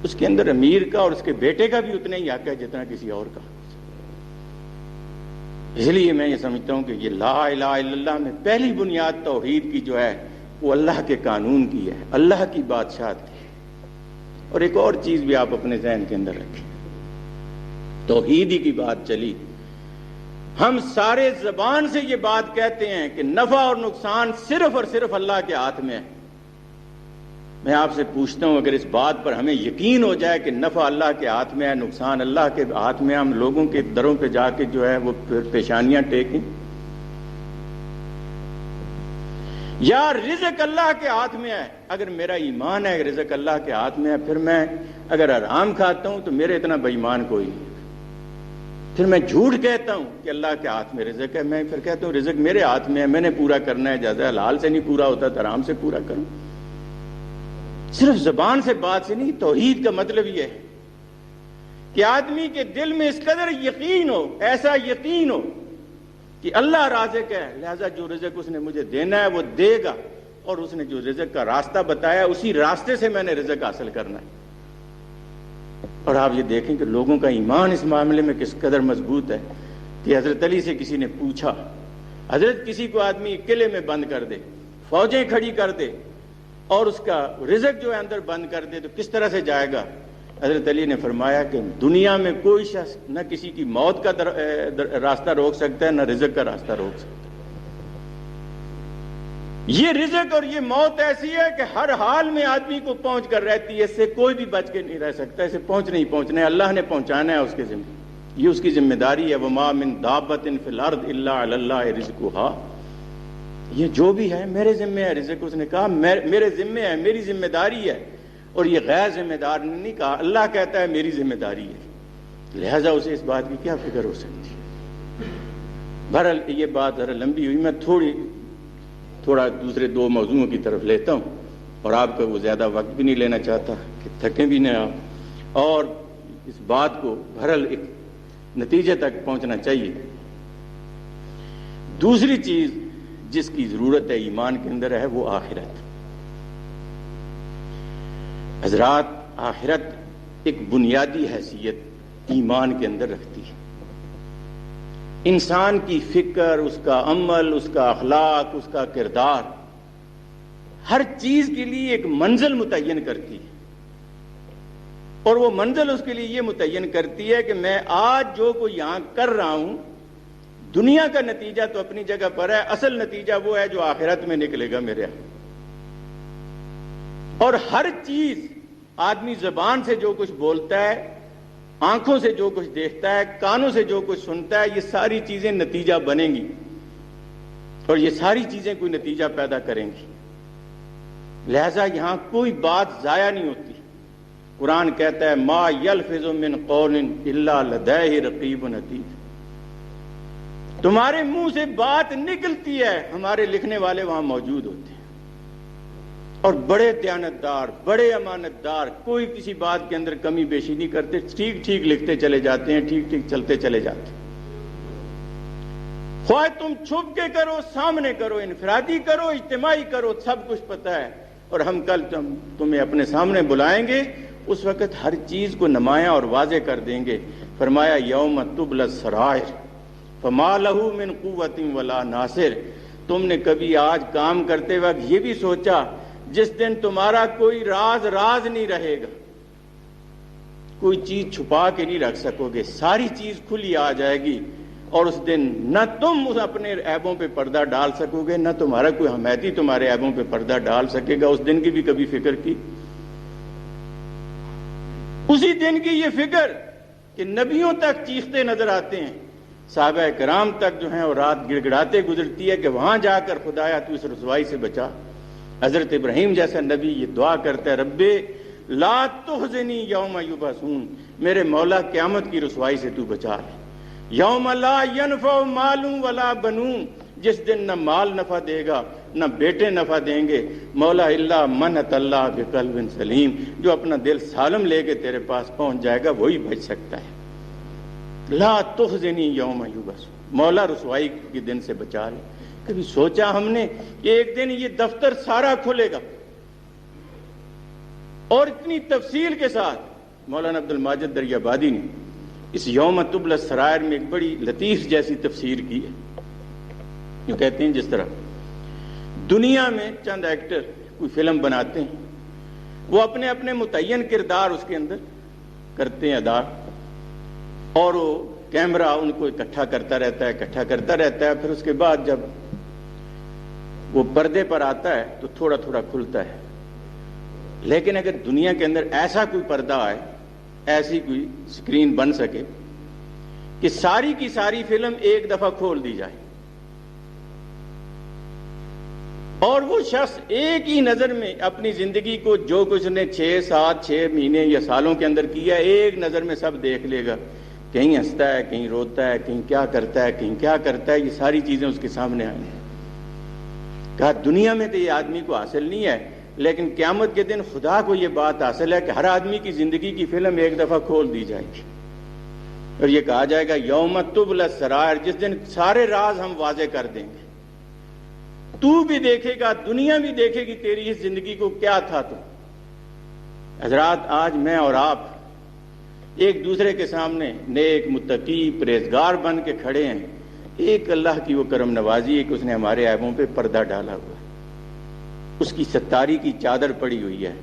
اس کے اندر امیر کا اور اس کے بیٹے کا بھی اتنا ہی حق ہے جتنا کسی اور کا. اس لیے میں یہ سمجھتا ہوں کہ یہ لا الہ الا اللہ میں پہلی بنیاد توحید کی جو ہے وہ اللہ کے قانون کی ہے، اللہ کی بادشاہت کی. اور ایک اور چیز بھی آپ اپنے ذہن کے اندر رکھیں، توحید ہی کی بات چلی. ہم سارے زبان سے یہ بات کہتے ہیں کہ نفع اور نقصان صرف اور صرف اللہ کے ہاتھ میں ہے. میں آپ سے پوچھتا ہوں اگر اس بات پر ہمیں یقین ہو جائے کہ نفع اللہ کے ہاتھ میں ہے، نقصان اللہ کے ہاتھ میں ہے، ہم لوگوں کے دروں پہ جا کے جو ہے وہ پیشانیاں ٹیکیں، یا رزق اللہ کے ہاتھ میں ہے. اگر میرا ایمان ہے رزق اللہ کے ہاتھ میں ہے، پھر میں اگر حرام کھاتا ہوں تو میرے اتنا بے ایمان کوئی نہیں. پھر میں جھوٹ کہتا ہوں کہ اللہ کے ہاتھ میں رزق ہے، میں پھر کہتا ہوں رزق میرے ہاتھ میں ہے، میں نے پورا کرنا ہے، جیسا حلال سے نہیں پورا ہوتا تو حرام سے پورا کروں. صرف زبان سے بات سے نہیں. توحید کا مطلب یہ ہے کہ آدمی کے دل میں اس قدر یقین ہو، ایسا یقین ہو کہ اللہ رازق ہے، لہذا جو رزق اس نے مجھے دینا ہے وہ دے گا، اور اس نے جو رزق کا راستہ بتایا اسی راستے سے میں نے رزق حاصل کرنا ہے. اور آپ یہ دیکھیں کہ لوگوں کا ایمان اس معاملے میں کس قدر مضبوط ہے کہ حضرت علی سے کسی نے پوچھا، حضرت کسی کو آدمی قلعے میں بند کر دے، فوجیں کھڑی کر دے اور اس کا رزق جو ہے اندر بند کر دے تو کس طرح سے جائے گا؟ حضرت علی نے فرمایا کہ دنیا میں کوئی شخص نہ کسی کی موت کا راستہ روک سکتا ہے، نہ رزق کا راستہ روک سکتا ہے. یہ رزق اور یہ موت ایسی ہے کہ ہر حال میں آدمی کو پہنچ کر رہتی ہے، اس سے کوئی بھی بچ کے نہیں رہ سکتا. اسے پہنچنا ہے، اللہ نے پہنچانا ہے، اس کے ذمہ، یہ اس کی ذمہ داری ہے. وَمَا مِن دَابَّةٍ فِي الْأَرْضِ إِلَّا عَلَى اللَّهِ رِزْقُهَا. یہ جو بھی ہے میرے ذمہ ہے رزق. اس نے کہا میرے ذمہ ہے، میری ذمہ داری ہے. اور یہ غیر ذمہ دار نے نہیں کہا، اللہ کہتا ہے میری ذمہ داری ہے، لہذا اسے اس بات کی کیا فکر ہو سکتی ہے۔ بہرحال یہ بات ذرا لمبی ہوئی، میں تھوڑا دوسرے دو موضوعوں کی طرف لیتا ہوں، اور آپ کا وہ زیادہ وقت بھی نہیں لینا چاہتا کہ تھکیں بھی نہ آپ، اور اس بات کو بہرحال ایک نتیجے تک پہنچنا چاہیے۔ دوسری چیز جس کی ضرورت ہے ایمان کے اندر ہے وہ آخرت۔ حضرات، آخرت ایک بنیادی حیثیت ایمان کے اندر رکھتی ہے۔ انسان کی فکر، اس کا عمل، اس کا اخلاق، اس کا کردار، ہر چیز کے لیے ایک منزل متعین کرتی ہے، اور وہ منزل اس کے لیے یہ متعین کرتی ہے کہ میں آج جو کوئی یہاں کر رہا ہوں، دنیا کا نتیجہ تو اپنی جگہ پر ہے، اصل نتیجہ وہ ہے جو آخرت میں نکلے گا میرے ہاں۔ اور ہر چیز، آدمی زبان سے جو کچھ بولتا ہے، آنکھوں سے جو کچھ دیکھتا ہے، کانوں سے جو کچھ سنتا ہے، یہ ساری چیزیں نتیجہ بنیں گی، اور یہ ساری چیزیں کوئی نتیجہ پیدا کریں گی۔ لہذا یہاں کوئی بات ضائع نہیں ہوتی۔ قرآن کہتا ہے ما یلفظ من قول الا لدیہ رقیب عتید، تمہارے منہ سے بات نکلتی ہے، ہمارے لکھنے والے وہاں موجود ہوتے ہیں، اور بڑے دیانتدار، بڑے امانت دار، کوئی کسی بات کے اندر کمی بیشی نہیں کرتے، ٹھیک ٹھیک لکھتے چلے جاتے ہیں، ٹھیک ٹھیک چلتے چلے جاتے ہیں۔ خواہ تم چھپ کے کرو، سامنے کرو، انفرادی کرو، اجتماعی کرو، سب کچھ پتہ ہے، اور ہم کل تمہیں اپنے سامنے بلائیں گے، اس وقت ہر چیز کو نمایاں اور واضح کر دیں گے۔ فرمایا یوم تبلی السرائر فما لہ من قوت ولا ناصر۔ تم نے کبھی آج کام کرتے وقت یہ بھی سوچا جس دن تمہارا کوئی راز نہیں رہے گا، کوئی چیز چھپا کے نہیں رکھ سکو گے، ساری چیز کھلی آ جائے گی، اور اس دن نہ تم اپنے عیبوں پہ پردہ ڈال سکو گے، نہ تمہارا کوئی حمایتی تمہارے عیبوں پہ پردہ ڈال سکے گا۔ اس دن کی بھی کبھی فکر کی؟ اسی دن کی یہ فکر کہ نبیوں تک چیختے نظر آتے ہیں، صحابہ کرام تک جو ہیں اور رات گڑ گڑاتے گزرتی ہے کہ وہاں جا کر خدایا تو اس رسوائی سے بچا۔ حضرت ابراہیم جیسا نبی یہ دعا کرتا ہے رب لا تخزنی یوم یبعثون، میرے مولا قیامت کی رسوائی سے تو بچا لے۔ یوم لا ینفع مال ولا بنون، جس دن نہ مال نفع دے گا نہ بیٹے نفع دیں گے، مولا الا من اتى اللہ بقلب سلیم، جو اپنا دل سالم لے کے تیرے پاس پہنچ جائے گا وہی بچ سکتا ہے۔ لا تخزنی یوم یبعثون، مولا رسوائی کے دن سے بچا لے۔ کبھی سوچا ہم نے کہ ایک دن یہ دفتر سارا کھلے گا، اور اتنی تفصیل کے ساتھ مولانا عبد الماجد دریابادی نے اس یوم تبلی السرائر میں ایک بڑی لطیف جیسی تفسیر کی ہے۔ جو کہتے ہیں جس طرح دنیا میں چند ایکٹر کوئی فلم بناتے ہیں، وہ اپنے اپنے متعین کردار اس کے اندر کرتے ہیں ادا، اور وہ کیمرہ ان کو اکٹھا کرتا رہتا ہے، پھر اس کے بعد جب وہ پردے پر آتا ہے تو تھوڑا تھوڑا کھلتا ہے۔ لیکن اگر دنیا کے اندر ایسا کوئی پردہ آئے، ایسی کوئی سکرین بن سکے کہ ساری کی ساری فلم ایک دفعہ کھول دی جائے، اور وہ شخص ایک ہی نظر میں اپنی زندگی کو جو کچھ نے 6 7 6 مہینے یا سالوں کے اندر کیا، ایک نظر میں سب دیکھ لے گا، کہیں ہنستا ہے، کہیں روتا ہے، کہیں کیا کرتا ہے، کہیں کیا کرتا ہے، یہ ساری چیزیں اس کے سامنے آئیں گی۔ کہا دنیا میں تو یہ آدمی کو حاصل نہیں ہے، لیکن قیامت کے دن خدا کو یہ بات حاصل ہے کہ ہر آدمی کی زندگی کی فلم ایک دفعہ کھول دی جائے گی، اور یہ کہا جائے گا یوم تبلی السرائر، جس دن سارے راز ہم واضح کر دیں گے، تو بھی دیکھے گا، دنیا بھی دیکھے گی تیری اس زندگی کو کیا تھا تو۔ حضرات، آج میں اور آپ ایک دوسرے کے سامنے نیک، متقی، پرہیزگار بن کے کھڑے ہیں، ایک اللہ کی وہ کرم نوازی ہے کہ اس نے ہمارے عیبوں پہ پردہ ڈالا ہوا ہے، اس کی ستاری کی چادر پڑی ہوئی ہے۔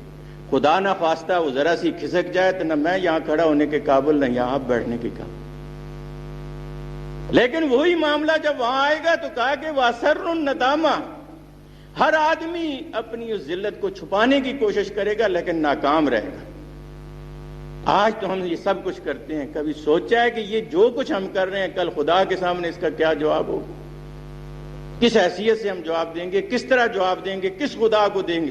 خدا نہ خواستہ وہ ذرا سی کھسک جائے تو نہ میں یہاں کھڑا ہونے کے قابل، نہ یہاں بیٹھنے کے قابل۔ لیکن وہی معاملہ جب وہاں آئے گا تو کہا کہ وَأَسَرُّ النَّدَامَةَ، ہر آدمی اپنی اس ذلت کو چھپانے کی کوشش کرے گا لیکن ناکام رہے گا۔ آج تو ہم یہ سب کچھ کرتے ہیں، کبھی سوچا ہے کہ یہ جو کچھ ہم کر رہے ہیں کل خدا کے سامنے اس کا کیا جواب ہوگا؟ کس حیثیت سے ہم جواب دیں گے، کس طرح جواب دیں گے، کس خدا کو دیں گے؟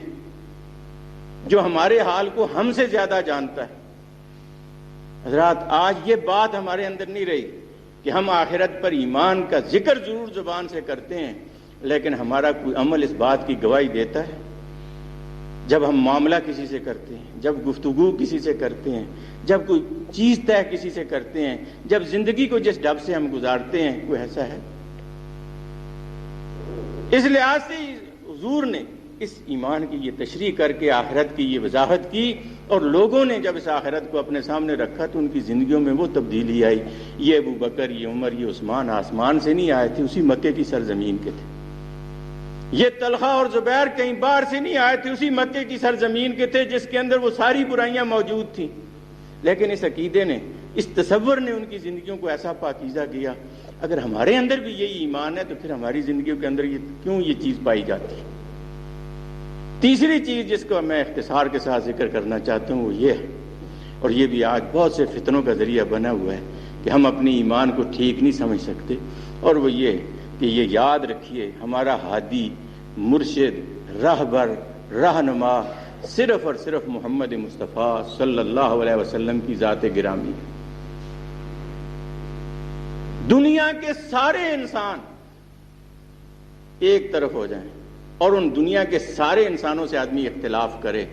جو ہمارے حال کو ہم سے زیادہ جانتا ہے۔ حضرات، آج یہ بات ہمارے اندر نہیں رہی کہ ہم آخرت پر ایمان کا ذکر ضرور زبان سے کرتے ہیں، لیکن ہمارا کوئی عمل اس بات کی گواہی دیتا ہے؟ جب ہم معاملہ کسی سے کرتے ہیں، جب گفتگو کسی سے کرتے ہیں، جب کوئی چیز طے کسی سے کرتے ہیں، جب زندگی کو جس ڈھب سے ہم گزارتے ہیں، کوئی ایسا ہے؟ اس لحاظ سے حضور نے اس ایمان کی یہ تشریح کر کے آخرت کی یہ وضاحت کی، اور لوگوں نے جب اس آخرت کو اپنے سامنے رکھا تو ان کی زندگیوں میں وہ تبدیلی آئی۔ یہ ابو بکر، یہ عمر، یہ عثمان آسمان سے نہیں آئے تھے، اسی مکے کی سرزمین کے تھے۔ یہ طلحہ اور زبیر کہیں باہر سے نہیں آئے تھے، اسی مکے کی سرزمین کے تھے جس کے اندر وہ ساری برائیاں موجود تھیں، لیکن اس عقیدے نے، اس تصور نے ان کی زندگیوں کو ایسا پاکیزہ کیا۔ اگر ہمارے اندر بھی یہی ایمان ہے تو پھر ہماری زندگیوں کے اندر کیوں یہ چیز پائی جاتی ہے؟ تیسری چیز جس کو میں اختصار کے ساتھ ذکر کرنا چاہتا ہوں وہ یہ ہے، اور یہ بھی آج بہت سے فتنوں کا ذریعہ بنا ہوا ہے کہ ہم اپنی ایمان کو ٹھیک نہیں سمجھ سکتے، اور وہ یہ کہ یہ یاد رکھیے ہمارا ہادی، مرشد، راہبر، رہنما صرف اور صرف محمد مصطفیٰ صلی اللہ علیہ وسلم کی ذات گرامی ہے۔ دنیا کے سارے انسان ایک طرف ہو جائیں اور ان دنیا کے سارے انسانوں سے آدمی اختلاف کرے،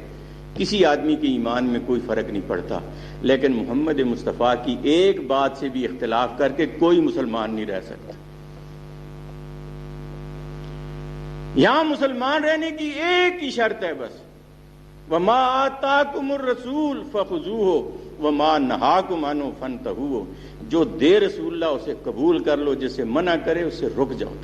کسی آدمی کے ایمان میں کوئی فرق نہیں پڑتا، لیکن محمد مصطفیٰ کی ایک بات سے بھی اختلاف کر کے کوئی مسلمان نہیں رہ سکتا۔ یہاں مسلمان رہنے کی ایک ہی شرط ہے بس، وَمَا آتَاكُمُ الرَّسُولُ فَخُذُوهُ وَمَا نَهَاكُمْ عَنْهُ فَانْتَهُوا، جو دے رسول اللہ اسے قبول کر لو، جس سے منع کرے اس سے رک جاؤ۔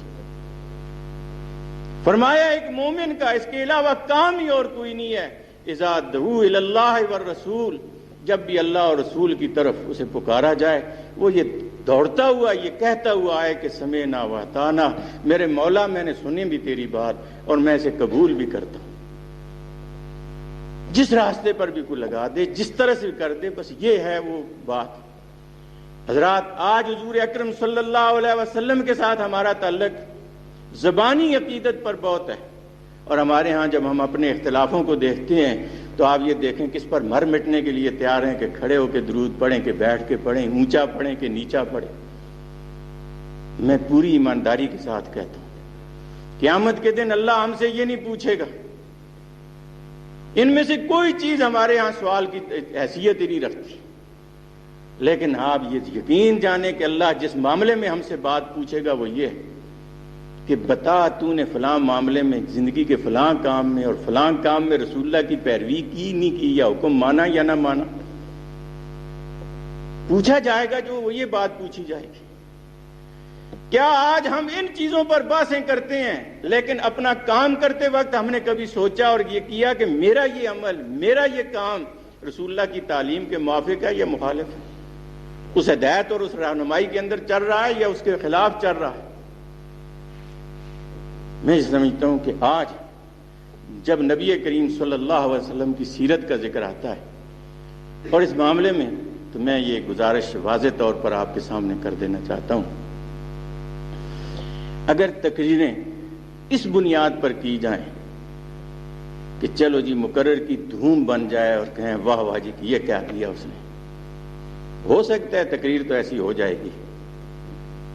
فرمایا ایک مومن کا اس کے علاوہ کام ہی اور کوئی نہیں ہے، اذا دعوا الی اللہ والرسول، جب بھی اللہ اور رسول کی طرف اسے پکارا جائے وہ یہ دوڑتا ہوا، یہ کہتا ہوا آئے کہ سمعنا واطعنا، میرے مولا میں نے سنی بھی تیری بات اور میں اسے قبول بھی کرتا ہوں۔ جس راستے پر بھی کوئی لگا دے، جس طرح سے کر دے، بس یہ ہے وہ بات۔ حضرات، آج حضور اکرم صلی اللہ علیہ وسلم کے ساتھ ہمارا تعلق زبانی عقیدت پر بہت ہے، اور ہمارے ہاں جب ہم اپنے اختلافوں کو دیکھتے ہیں تو آپ یہ دیکھیں کس پر مر مٹنے کے لیے تیار ہیں کہ کھڑے ہو کے درود پڑھیں، کہ بیٹھ کے پڑھیں، اونچا پڑھیں کہ نیچا پڑھیں۔ میں پوری ایمانداری کے ساتھ کہتا ہوں قیامت کے دن اللہ ہم سے یہ نہیں پوچھے گا، ان میں سے کوئی چیز ہمارے ہاں سوال کی حیثیت ہی نہیں رکھتی، لیکن آپ یہ یقین جانیں کہ اللہ جس معاملے میں ہم سے بات پوچھے گا وہ یہ ہے کہ بتا تو نے فلاں معاملے میں زندگی کے فلاں کام میں اور فلاں کام میں رسول اللہ کی پیروی کی نہیں کی، یا حکم مانا یا نہ مانا۔ پوچھا جائے گا جو وہ یہ بات پوچھی جائے گی۔ کیا آج ہم ان چیزوں پر بحثیں کرتے ہیں لیکن اپنا کام کرتے وقت ہم نے کبھی سوچا اور یہ کیا کہ میرا یہ عمل، میرا یہ کام رسول اللہ کی تعلیم کے موافق ہے یا مخالف ہے؟ اس ہدایت اور اس رہنمائی کے اندر چل رہا ہے یا اس کے خلاف چل رہا ہے؟ میں سمجھتا ہوں کہ آج جب نبی کریم صلی اللہ علیہ وسلم کی سیرت کا ذکر آتا ہے اور اس معاملے میں، تو میں یہ گزارش واضح طور پر آپ کے سامنے کر دینا چاہتا ہوں، اگر تقریریں اس بنیاد پر کی جائیں کہ چلو جی مقرر کی دھوم بن جائے اور کہیں واہ واہ جی یہ کیا کیا اس نے، ہو سکتا ہے تقریر تو ایسی ہو جائے گی،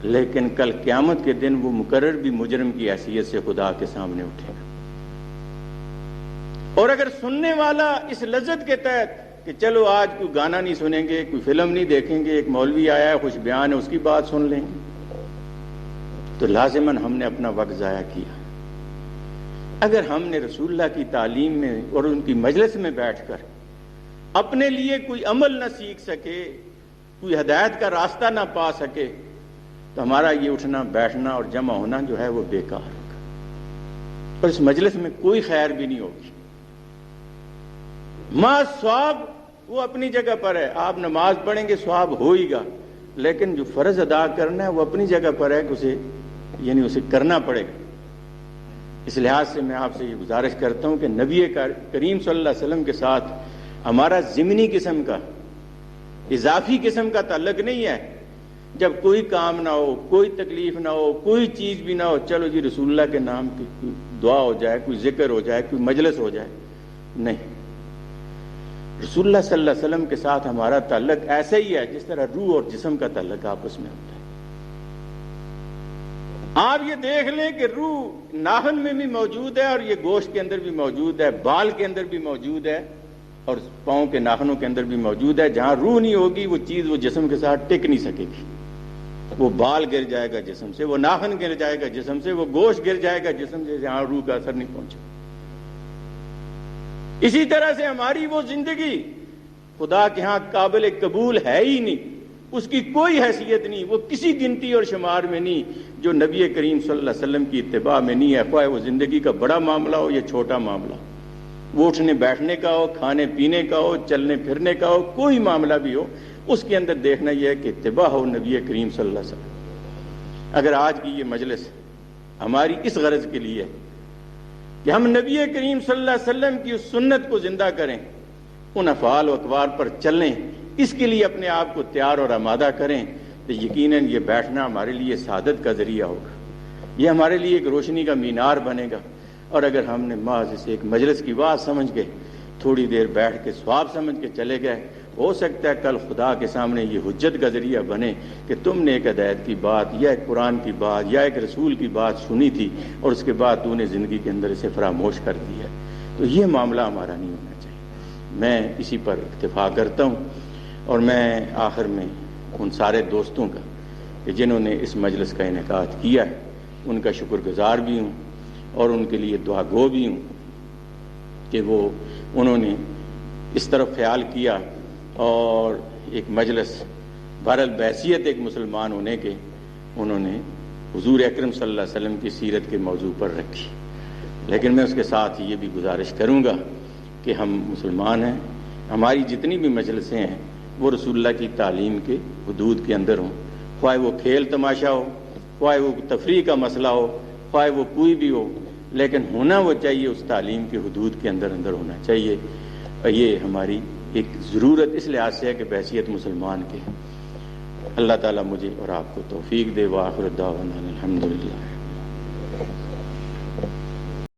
لیکن کل قیامت کے دن وہ مقرر بھی مجرم کی حیثیت سے خدا کے سامنے اٹھے گا۔ اور اگر سننے والا اس لذت کے تحت کہ چلو آج کوئی گانا نہیں سنیں گے، کوئی فلم نہیں دیکھیں گے، ایک مولوی آیا ہے خوش بیان ہے اس کی بات سن لیں گے، تو لازماً ہم نے اپنا وقت ضائع کیا۔ اگر ہم نے رسول اللہ کی تعلیم میں اور ان کی مجلس میں بیٹھ کر اپنے لیے کوئی عمل نہ سیکھ سکے، کوئی ہدایت کا راستہ نہ پا سکے، تو ہمارا یہ اٹھنا بیٹھنا اور جمع ہونا جو ہے وہ بیکار ہوگا، اور اس مجلس میں کوئی خیر بھی نہیں ہوگی۔ ما ثواب وہ اپنی جگہ پر ہے، آپ نماز پڑھیں گے ثواب ہو ہی گا، لیکن جو فرض ادا کرنا ہے وہ اپنی جگہ پر ہے کہ اسے کرنا پڑے گا۔ اس لحاظ سے میں آپ سے یہ گزارش کرتا ہوں کہ نبی کریم صلی اللہ علیہ وسلم کے ساتھ ہمارا ضمنی قسم کا، اضافی قسم کا تعلق نہیں ہے۔ جب کوئی کام نہ ہو، کوئی تکلیف نہ ہو، کوئی چیز بھی نہ ہو، چلو جی رسول اللہ کے نام کی کوئی دعا ہو جائے، کوئی ذکر ہو جائے، کوئی مجلس ہو جائے، نہیں، رسول اللہ صلی اللہ علیہ وسلم کے ساتھ ہمارا تعلق ایسا ہی ہے جس طرح روح اور جسم کا تعلق آپس میں ہوتا ہے۔ آپ یہ دیکھ لیں کہ روح ناخن میں بھی موجود ہے اور یہ گوشت کے اندر بھی موجود ہے، بال کے اندر بھی موجود ہے اور پاؤں کے ناخنوں کے اندر بھی موجود ہے۔ جہاں روح نہیں ہوگی وہ چیز وہ جسم کے ساتھ ٹک نہیں سکے گی، وہ بال گر جائے گا جسم سے، وہ ناخن گر جائے گا جسم سے، وہ گوشت گر جائے گا جسم سے، جہاں روح کا اثر نہیں پہنچا۔ اسی طرح سے ہماری وہ زندگی خدا کے ہاں قابل قبول ہے ہی نہیں، اس کی کوئی حیثیت نہیں، وہ کسی گنتی اور شمار میں نہیں جو نبی کریم صلی اللہ علیہ وسلم کی اتباع میں نہیں ہے، خواہ وہ زندگی کا بڑا معاملہ ہو یا چھوٹا معاملہ ہو، وہ اٹھنے بیٹھنے کا ہو، کھانے پینے کا ہو، چلنے پھرنے کا ہو، کوئی معاملہ بھی ہو، اس کے اندر دیکھنا یہ ہے کہ اتباع ہو نبی کریم صلی اللہ علیہ وسلم۔ اگر آج کی یہ مجلس ہماری اس غرض کے لیے کہ ہم نبی کریم صلی اللہ علیہ وسلم کی اس سنت کو زندہ کریں، ان افعال و اقوال پر چلیں، اس کے لیے اپنے آپ کو تیار اور آمادہ کریں، تو یقیناً یہ بیٹھنا ہمارے لیے سعادت کا ذریعہ ہوگا، یہ ہمارے لیے ایک روشنی کا مینار بنے گا۔ اور اگر ہم نے محض اسے ایک مجلس کی بات سمجھ کے تھوڑی دیر بیٹھ کے ثواب سمجھ کے چلے گئے، ہو سکتا ہے کل خدا کے سامنے یہ حجت کا ذریعہ بنے کہ تم نے ایک ہدایت کی بات یا ایک قرآن کی بات یا ایک رسول کی بات سنی تھی اور اس کے بعد تو نے زندگی کے اندر اسے فراموش کر دی ہے۔ تو یہ معاملہ ہمارا نہیں ہونا چاہیے۔ میں اسی پر اکتفا کرتا ہوں اور میں آخر میں ان سارے دوستوں کا کہ جنہوں نے اس مجلس کا انعقاد کیا ہے ان کا شکر گزار بھی ہوں اور ان کے لیے دعا گو بھی ہوں کہ وہ انہوں نے اس طرف خیال کیا اور ایک مجلس بہرحال بحیثیت ایک مسلمان ہونے کے انہوں نے حضور اکرم صلی اللہ علیہ وسلم کی سیرت کے موضوع پر رکھی۔ لیکن میں اس کے ساتھ یہ بھی گزارش کروں گا کہ ہم مسلمان ہیں، ہماری جتنی بھی مجلسیں ہیں وہ رسول اللہ کی تعلیم کے حدود کے اندر ہوں، خواہ وہ کھیل تماشا ہو، خواہ وہ تفریح کا مسئلہ ہو، خواہ وہ کوئی بھی ہو، لیکن ہونا وہ چاہیے اس تعلیم کے حدود کے اندر ہونا چاہیے۔ اور یہ ہماری ایک ضرورت اس لحاظ سے ہے کہ بحیثیت مسلمان کے۔ اللہ تعالیٰ مجھے اور آپ کو توفیق دے۔ وآخر دعوانا الحمدللہ۔